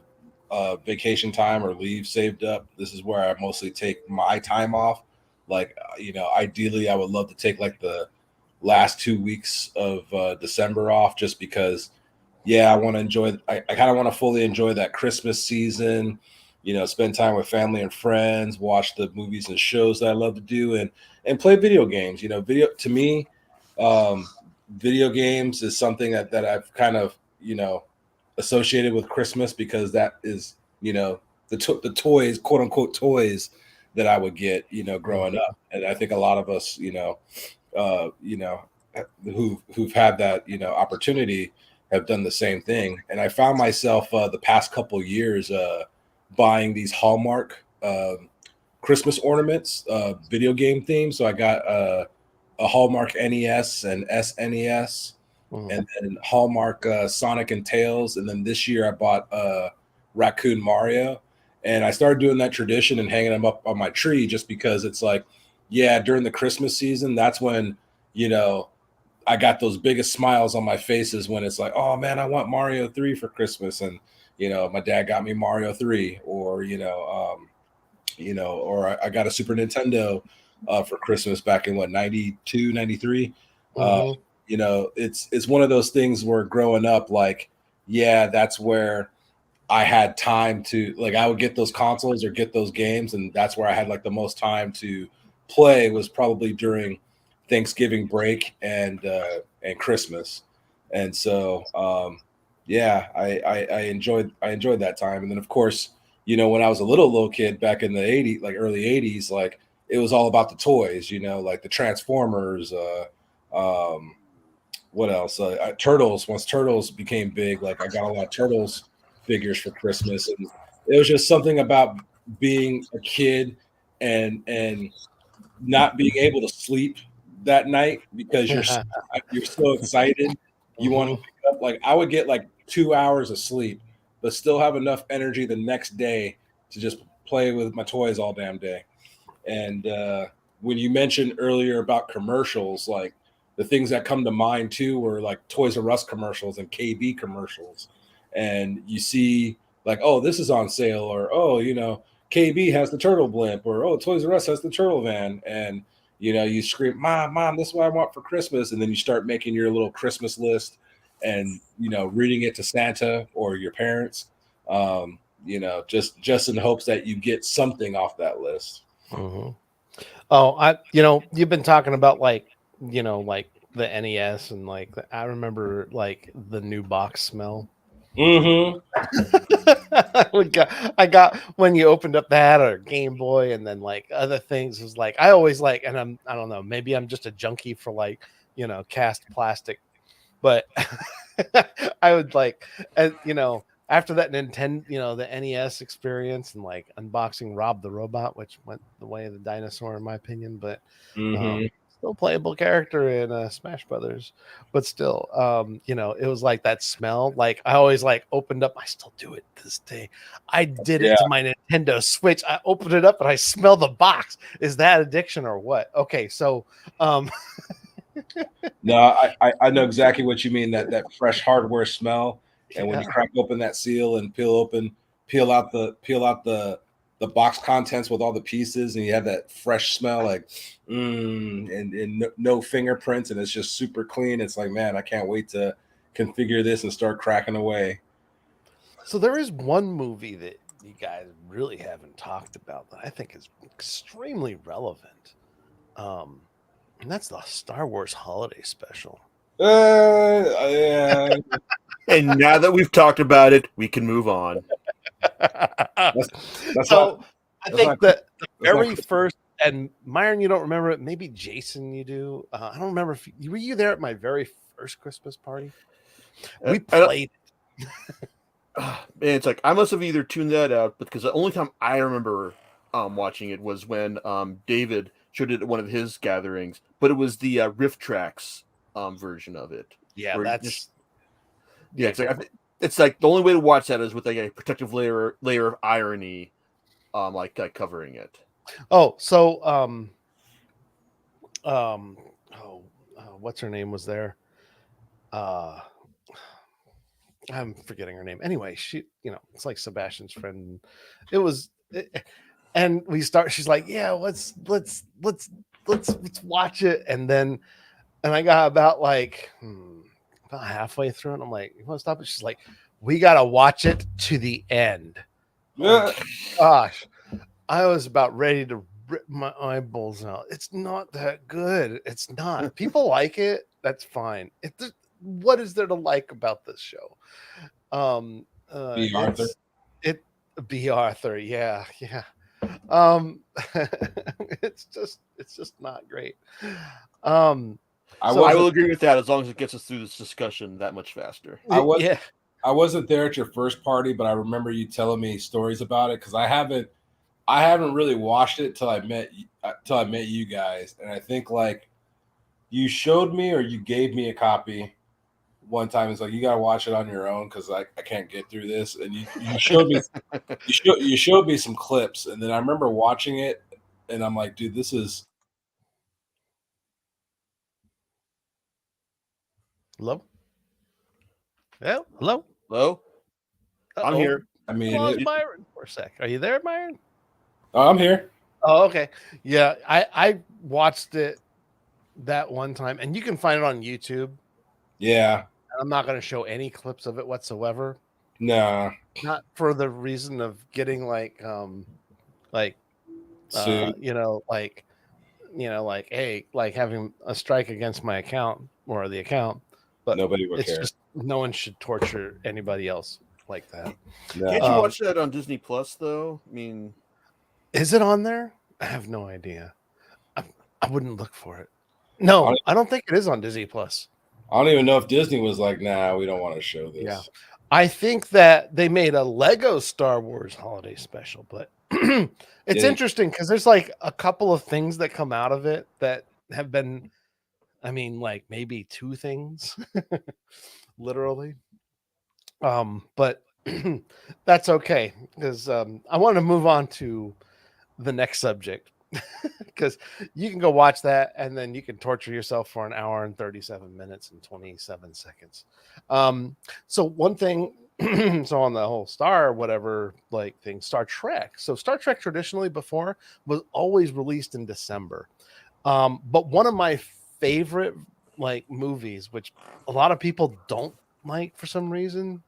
vacation time or leave saved up. This is where I mostly take my time off. Like, ideally, I would love to take like the last 2 weeks of December off, just because, yeah, I want to enjoy. I kind of want to fully enjoy that Christmas season. Spend time with family and friends, watch the movies and shows that I love to do, and play video games. Video to me, um, video games is something that I've kind of associated with Christmas, because that is the toys, quote unquote toys, that I would get growing mhm, up. And I think a lot of us uh, you know, who've had that opportunity have done the same thing. And I found myself the past couple years buying these Hallmark Christmas ornaments, video game themes. So I got a Hallmark NES and SNES, mhm. and then Hallmark Sonic and Tails, and then this year I bought Raccoon Mario. And I started doing that tradition and hanging them up on my tree, just because it's like, yeah, during the Christmas season, that's when you know I got those biggest smiles on my faces, when it's like, oh man, I want Mario 3 for Christmas. And my dad got me Mario 3, or or I got a Super Nintendo for Christmas back in what, 92, 93. Uh, Mhm. it's one of those things where growing up, like, yeah, that's where I had time to, like, I would get those consoles or get those games, and that's where I had like the most time to play, was probably during Thanksgiving break and Christmas. And so yeah, I enjoyed that time. And then of course, when I was a little kid back in the 80s, like early 80s, like it was all about the toys, like the Transformers, um what else? Turtles. Once Turtles became big, like I got a lot of Turtles figures for Christmas, and it was just something about being a kid and not being able to sleep that night, because you're so excited. You want to Mhm. wake up. Like, I would get like 2 hours of sleep, but still have enough energy the next day to just play with my toys all damn day. And when you mentioned earlier about commercials, like the things that come to mind too were like Toys R Us commercials and KB commercials. And you see, like, oh, this is on sale, or oh, KB has the turtle blimp, or oh, Toys R Us has the turtle van. And you scream, Mom, this is what I want for Christmas. And then you start making your little Christmas list, and reading it to Santa or your parents. Just in hopes that you get something off that list. Mhm. Oh, you've been talking about like the NES and I remember like the new box smell. Mm-hmm. I got when you opened up that or Game Boy and then like other things was like I always like and I don't know, maybe I'm just a junkie for like, cast plastic, but I would like after that Nintendo, the NES experience and like unboxing Rob the Robot, which went the way of the dinosaur in my opinion, but Mm-hmm. still playable character in Smash Brothers, but still, it was like that smell. Like I always like opened up. I still do it to this day. I did Yeah. it to my Nintendo Switch. I opened it up and I smell the box. Is that addiction or what? Okay, so um, No, I know exactly what you mean. That fresh hardware smell, and when you yeah, crack open that seal and peel out the box contents with all the pieces, and you have that fresh smell, like and no fingerprints, and it's just super clean. It's like, man, I can't wait to configure this and start cracking away. so there is one movie that you guys really haven't talked about that I think is extremely relevant. Um, and that's the Star Wars Holiday Special. Yeah, And now that we've talked about it, we can move on. that's that's not So, I that's think not that the that's not very first and Myron, you don't remember it, maybe Jason you do, I don't remember if you were you there at my very first Christmas party? We I don't, played man, it's like I must have either tuned that out, because the only time I remember watching it was when David showed it at one of his gatherings, but it was the Rift Tracks version of it, yeah, where just that's yeah, yeah, it's like go for it. it's like the only way to watch that is with like a protective layer of irony, like covering it. Oh, so um, oh, what's her name was there? Uh, I'm forgetting her name. Anyway, she, it's like Sebastian's friend. It was, and we start. She's like, "Yeah, let's watch it." And I got about like about halfway through, and I'm like, "You want to stop it?" She's like, "We gotta watch it to the end." Oh my gosh, I was about ready to rip my eyeballs out. It's not that good. It's not. People like it. That's fine. What is there to like about this show? B. Arthur. It B. Arthur. Yeah, yeah. Um, it's just not great. Um, I so I wasn't will agree with that as long as it gets us through this discussion that much faster. I was yeah, I wasn't there at your first party, but I remember you telling me stories about it because I haven't really watched it till I met you guys, and I think like you showed me or you gave me a copy one time. It's like you gotta watch it on your own because I can't get through this, and you showed me you showed me some clips, and then I remember watching it, and I'm like, dude, this is hello, yeah, hello. Hello, I'm Oh, here. I we mean, lost Myron for a sec. Are you there, Myron? oh, I'm here. Oh, okay. Yeah, I watched it that one time, and you can find it on YouTube. Yeah, I'm not going to show any clips of it whatsoever. nah, Not for the reason of getting like suit. like hey, like having a strike against my account or the account, but Nobody would it's care. just no one should torture anybody else like that. Can't you No, watch that on Disney Plus though? I mean, Is it on there? I have no idea. I, I wouldn't look for it. I No, don't, I don't think it is on Disney Plus. I don't even know if Disney was like, nah, we don't want to show Yeah. this. I think that they made a Lego Star Wars holiday special, but it's Yeah, interesting because there's like a couple of things that come out of it that have been, I mean, like maybe two things, literally. But that's okay because I want to move on to the next subject because you can go watch that and then you can torture yourself for an hour and 37 minutes and 27 seconds. So one thing, so on the whole star whatever like thing, Star Trek. So Star Trek traditionally before was always released in December. But one of my favorite like movies, which a lot of people don't like for some reason,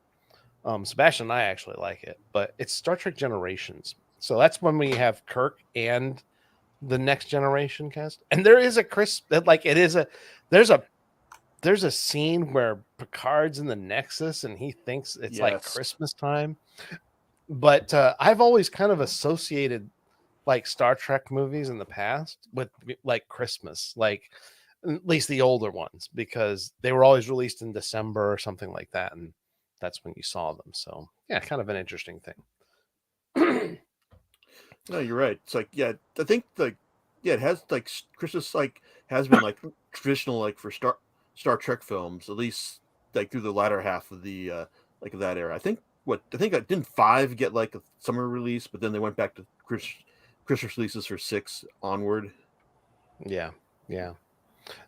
Sebastian and I actually like it, but it's Star Trek Generations. So that's when we have Kirk and the Next Generation cast, and there is a Chris like it is a there's a there's a scene where Picard's in the Nexus and he thinks it's like yes, Christmas time. But I've always kind of associated like Star Trek movies in the past with like Christmas, like at least the older ones, because they were always released in December or something like that, and that's when you saw them. So yeah, kind of an interesting thing. no, you're right. It's like I think like it has like Christmas like has been like traditional like for Star Trek films at least like through the latter half of the like of that era. I think didn't 5 get like a summer release, but then they went back to Christmas releases for 6 onward. Yeah, yeah.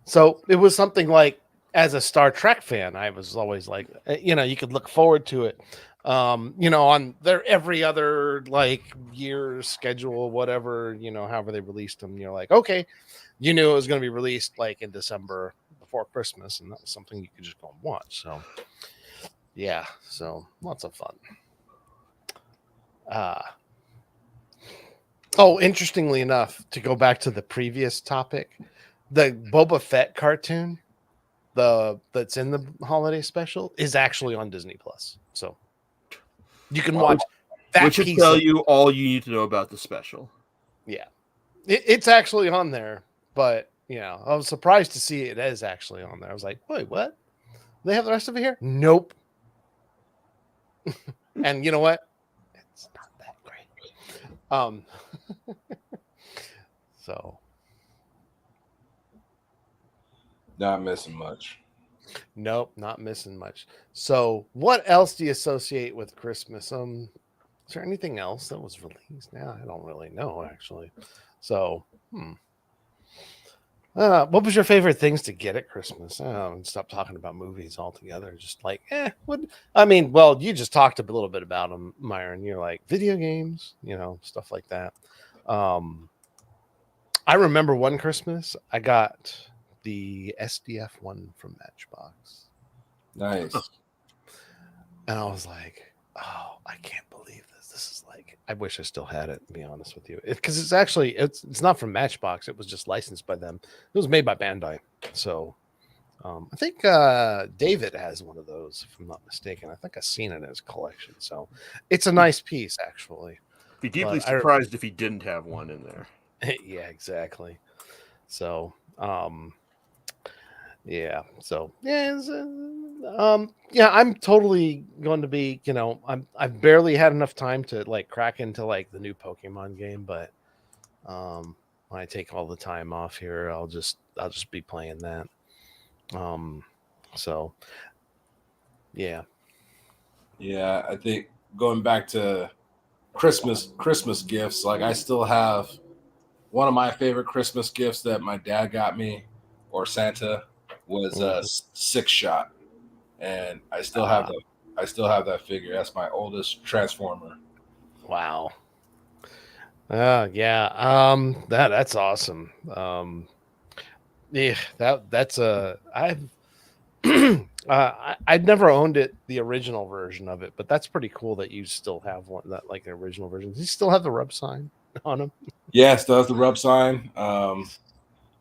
So it was something like, as a Star Trek fan, I was always like, you could look forward to it. On their every other like year schedule, whatever, however they released them, you're like, okay, you knew it was going to be released like in December before Christmas, and that was something you could just go and watch. So yeah, so lots of fun. Uh oh, interestingly enough, to go back to the previous topic, the Boba Fett cartoon, that's in the holiday special, is actually on Disney Plus. So you can watch Which that should piece tell of you all you need to know about the special. yeah. It's actually on there, but I was surprised to see it is actually on there. I was like, wait, what? They have the rest of it here? Nope. And you know what? It's not that great. So not missing much. Nope, not missing much. So, what else do you associate with Christmas? Is there anything else that was released? Now I don't really know actually. So, what was your favorite things to get at Christmas? Stop talking about movies altogether. Just like, what? I mean, well, you just talked a little bit about them, Myron. You're like video games, stuff like that. Um, I remember one Christmas I got the SDF one from Matchbox. Nice. And I was like, oh, I can't believe this. This is like, I wish I still had it, to be honest with you. Because it's not from Matchbox. It was just licensed by them. It was made by Bandai. So I think David has one of those, if I'm not mistaken. I think I've seen it in his collection. So it's a nice piece, actually. Be deeply But surprised if he didn't have one in there. yeah, exactly. So, yeah. So yeah, yeah. I'm totally going to be. I've barely had enough time to like crack into like the new Pokemon game, but when I take all the time off here, I'll just be playing that. Um, so yeah. Yeah, I think going back to Christmas gifts, like I still have one of my favorite Christmas gifts that my dad got me or Santa was a Mhm. six shot, and Ah, I still have that figure. That's my oldest Transformer. wow. Yeah. That's awesome. Yeah. That's a I've I'd never owned it, the original version of it, but that's pretty cool that you still have one that like the original version. Does he still have the rub sign on him? Yeah, still has the rub sign.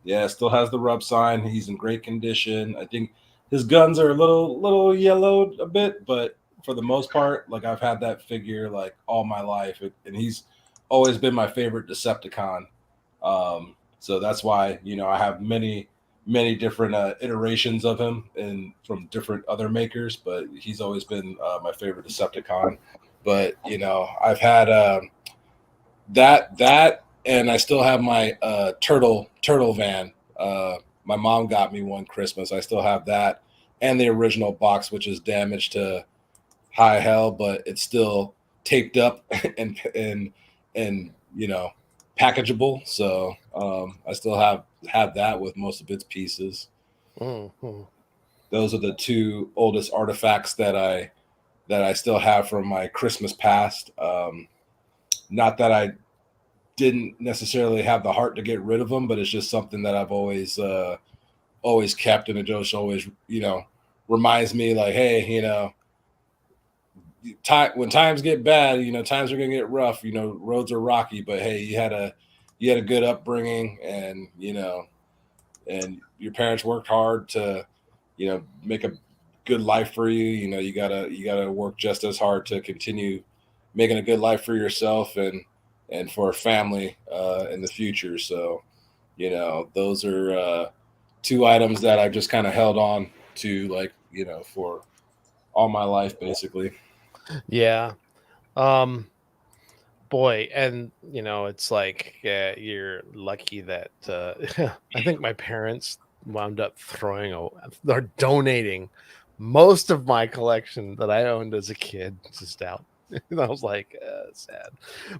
Yeah, still has the rub sign. He's in great condition. I think his guns are a little yellowed a bit, but for the most part, like I've had that figure like all my life, and he's always been my favorite Decepticon. So that's why I have many different iterations of him and from different other makers, but he's always been my favorite Decepticon. But I've had that and I still have my turtle van. My mom got me one Christmas. I still have that and the original box, which is damaged to high hell, but it's still taped up and packageable. So I still have that with most of its pieces. Mhm. Those are the two oldest artifacts that I still have from my Christmas past. Not that I didn't necessarily have the heart to get rid of them, but it's just something that I've always kept, and it just always reminds me like, hey, when times get bad, times are gonna get rough. Roads are rocky, but hey, you had a good upbringing, and and your parents worked hard to make a good life for you. You gotta work just as hard to continue making a good life for yourself and for a family in the future. So those are two items that I've just kind of held on to, like for all my life basically. Yeah. Um Boy, and it's like you're lucky that I think my parents wound up they're donating most of my collection that I owned as a kid just out. And I was like, sad.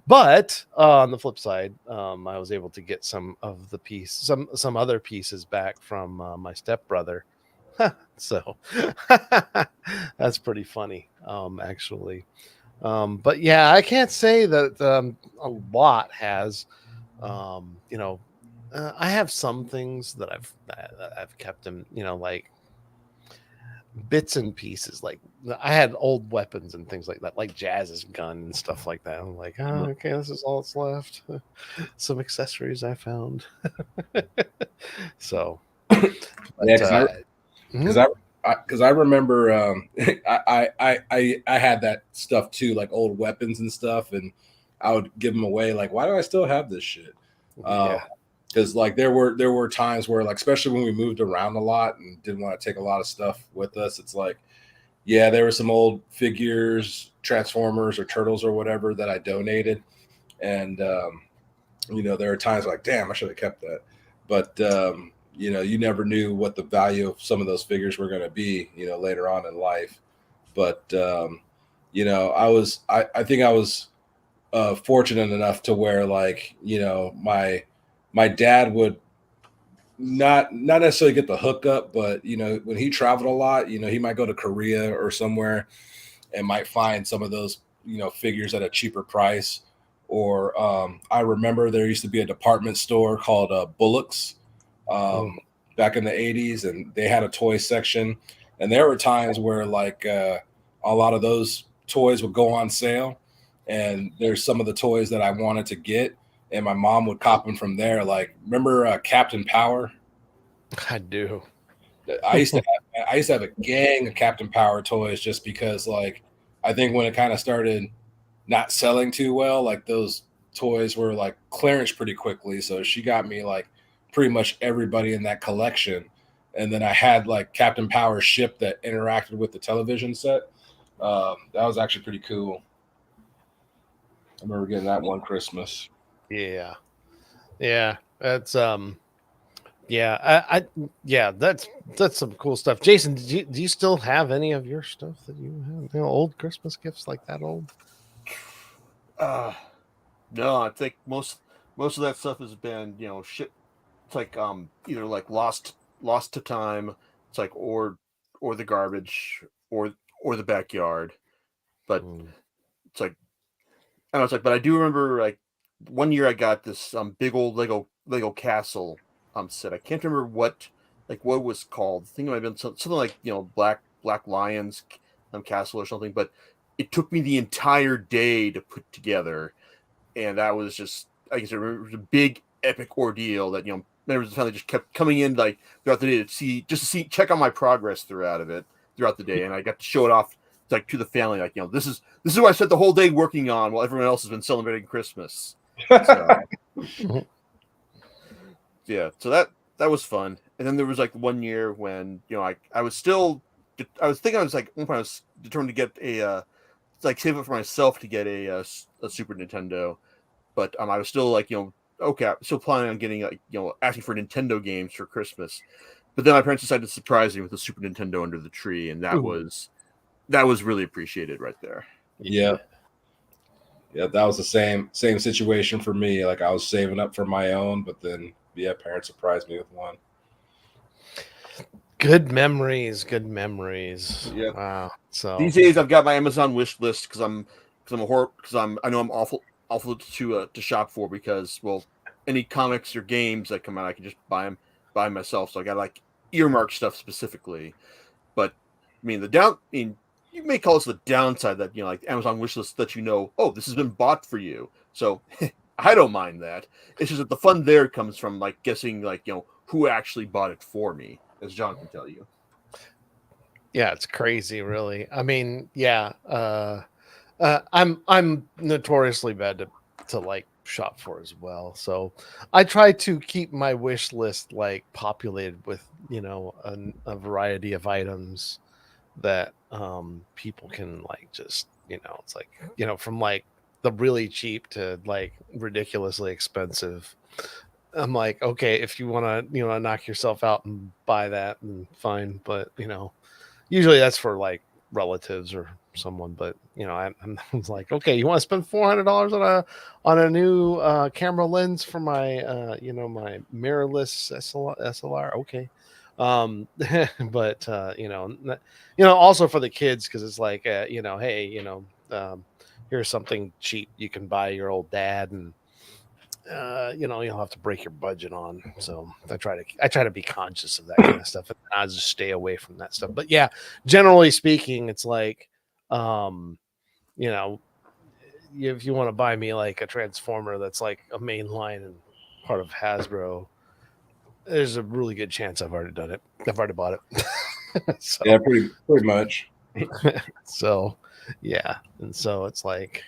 But on the flip side, I was able to get some other pieces back from my stepbrother. So that's pretty funny, actually. But yeah, I can't say that a lot has. I have some things that I've kept them. Like bits and pieces. Like I had old weapons and things like that, like Jazz's gun and stuff like that. I'm like, oh, okay, this is all that's left. Some accessories I found. So, Yeah, but because mhm. I remember I had that stuff too, like old weapons and stuff, and I would give them away. Like, why do I still have this shit? Yeah, Because like there were times where, like, especially when we moved around a lot and didn't want to take a lot of stuff with us, it's like, yeah, there were some old figures, Transformers or Turtles or whatever that I donated, and there are times like, damn, I should have kept that. But you never knew what the value of some of those figures were going to be, later on in life. But I think I was fortunate enough to where, like, my dad would not necessarily get the hookup, but when he traveled a lot, he might go to Korea or somewhere and might find some of those figures at a cheaper price. Or I remember there used to be a department store called Bullock's Oh, back in the 80s, and they had a toy section, and there were times where, like, a lot of those toys would go on sale, and there's some of the toys that I wanted to get, and my mom would cop them from there. Like, remember Captain Power? I do. I used to have a gang of Captain Power toys, just because, like, I think when it kind of started not selling too well, like, those toys were like clearance pretty quickly. So she got me like pretty much everybody in that collection. And then I had like Captain Power ship that interacted with the television set. That was actually pretty cool. I remember getting that one Christmas. Yeah. Yeah. That's yeah, yeah, that's some cool stuff. Jason, do you still have any of your stuff that you have? Old Christmas gifts like that old? Uh, no, I think most of that stuff has been shit. It's like either like lost to time. It's like or the garbage or the backyard. But Mm. it's like I don't know. It's like, but I do remember like one year I got this big old Lego castle set. I can't remember what it was called. I think it might have been something like Black Lions castle or something. But it took me the entire day to put together, and that was just, I guess, it was a big epic ordeal that members of the family just kept coming in like throughout the day to see check on my progress throughout the day, and I got to show it off like to the family, like this is what I spent the whole day working on while everyone else has been celebrating Christmas. So yeah, so that was fun. And then there was like one year when I was still I was like one point I was determined to get a like save it for myself to get a Super Nintendo, but I was still like okay, I'm still planning on getting like asking for Nintendo games for Christmas. But then my parents decided to surprise me with a Super Nintendo under the tree, and that Ooh. was really appreciated right there. Yeah. Yeah, that was the same situation for me. Like, I was saving up for my own, but then, yeah, parents surprised me with one. Good memories, good memories. Yeah. Wow. So These days, I've got my Amazon wish list because I know I'm awful to shop for, because any comics or games that come out I can just buy myself. So I got like earmark stuff specifically. But I mean you may call this the downside that like Amazon wish list that oh, this has been bought for you. So I don't mind that. It's just that the fun there comes from like guessing like who actually bought it for me, as John can tell you. yeah, it's crazy, really. I mean, yeah, I'm notoriously bad to like shop for as well. So I try to keep my wish list like populated with a variety of items that people can like just it's like from like the really cheap to like ridiculously expensive. I'm like, okay, if you want to knock yourself out and buy that, then fine, but usually that's for like relatives or someone. But I'm like, okay, you want to spend $400 on a new camera lens for my my mirrorless SLR? Okay. But also for the kids, because it's like hey, here's something cheap you can buy your old dad, and you'll have to break your budget on. So I try to be conscious of that kind of stuff, and I just stay away from that stuff. But yeah, generally speaking, it's like, um, you know, if you want to buy me like a transformer that's like a main line and part of Hasbro, there's a really good chance I've already done it. I've already bought it. Yeah, So pretty much. so yeah, and so it's like,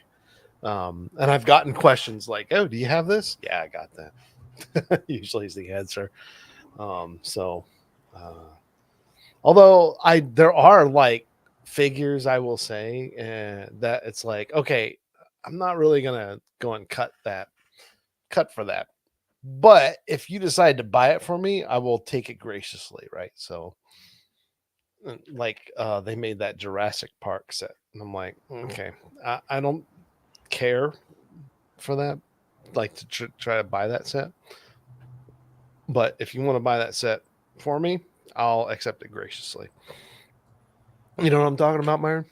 and I've gotten questions like, "Oh, do you have this?" Yeah, I got that. Usually is the answer. So, uh, although there are like figures, I will say, that it's like, okay, I'm not really gonna go and cut for that. But if you decide to buy it for me, I will take it graciously, right? So like they made that Jurassic Park set. And I'm like, okay, I don't care for that, like to try to buy that set. But if you want to buy that set for me, I'll accept it graciously. You know what I'm talking about, Myron?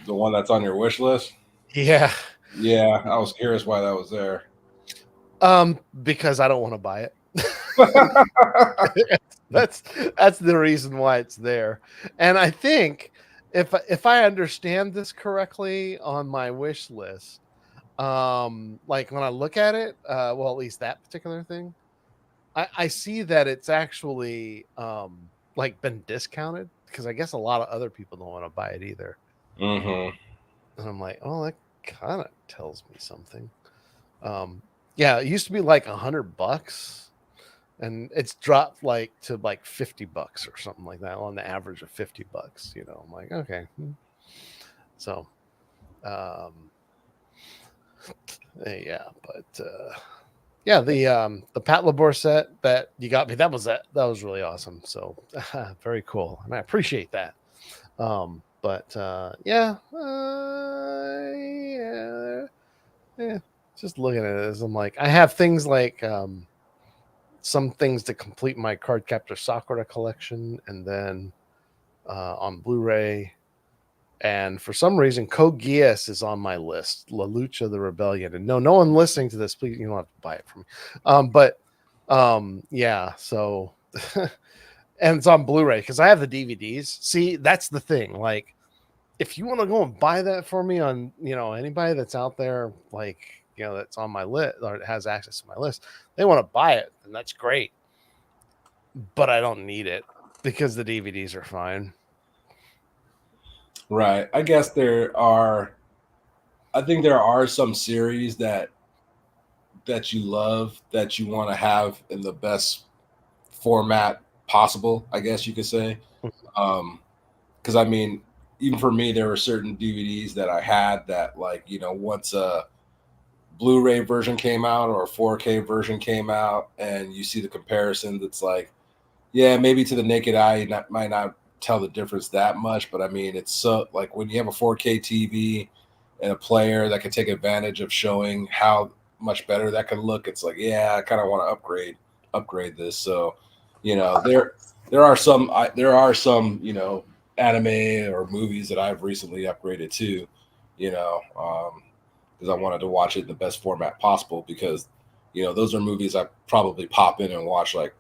The one that's on your wish list. Yeah. Yeah, I was curious why that was there. Because I don't want to buy it. that's the reason why it's there. And I think if I understand this correctly on my wish list, like when I look at it, well, at least that particular thing, I see that it's actually like been discounted because I guess a lot of other people don't want to buy it either. Mm-hmm. And I'm like, oh, that kind of tells me something. Yeah, it used to be like $100, and it's dropped like to like $50 or something like that, on the average of $50. I'm like, okay. So, um, yeah, but yeah, the Pat Labor set that you got me, that was really awesome. So very cool, and I appreciate that. But yeah, just looking at it, I'm like, I have things like some things to complete my Card Captor Sakura collection, and then on Blu-ray. And for some reason, Code Geass is on my list. La Lucha the Rebellion. And no one listening to this, please, you don't have to buy it from me. But yeah, so and it's on Blu-ray because I have the DVDs. See, that's the thing. Like, if you want to go and buy that for me on, anybody that's out there, like, that's on my list or has access to my list, they want to buy it, and that's great. But I don't need it because the DVDs are fine. Right. I think there are some series that you love that you want to have in the best format possible, I guess you could say. Because I mean, even for me, there were certain DVDs that I had that, like, once a Blu-ray version came out or a 4K version came out, and you see the comparison, that's like, yeah, maybe to the naked eye, might not tell the difference that much, but I mean, it's so, like, when you have a 4K TV and a player that can take advantage of showing how much better that can look, it's like, yeah, I kind of want to upgrade this. So, there are some anime or movies that I've recently upgraded to, because I wanted to watch it in the best format possible, because those are movies I probably pop in and watch like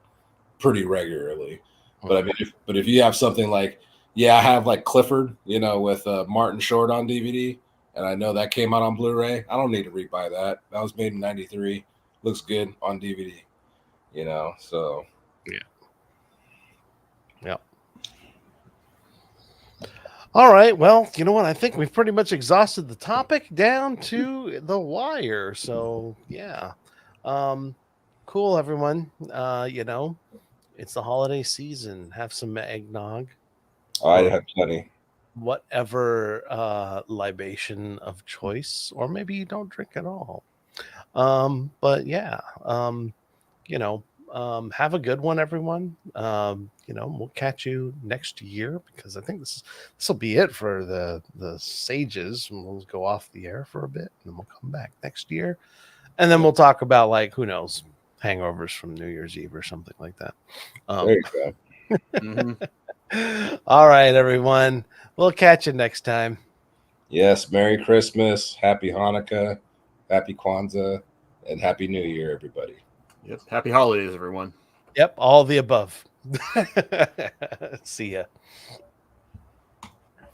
pretty regularly. But I mean, if you have something like, yeah, I have like Clifford, with Martin Short on DVD, and I know that came out on Blu-ray. I don't need to rebuy that. That was made in '93. Looks good on DVD, So yeah. All right. Well, you know what? I think we've pretty much exhausted the topic down to the wire. So yeah. Cool, everyone. It's the holiday season. Have some eggnog. I have plenty. Whatever libation of choice, or maybe you don't drink at all. But yeah, have a good one, everyone. We'll catch you next year, because I think this will be it for the sages, and we'll go off the air for a bit, and then we'll come back next year, and then we'll talk about, like, who knows, hangovers from New Year's Eve or something like that. There you go. Mm-hmm. All right, everyone. We'll catch you next time. Yes, Merry Christmas, Happy Hanukkah, Happy Kwanzaa, and Happy New Year, everybody. Yep. Happy holidays, everyone. Yep, all the above. See ya.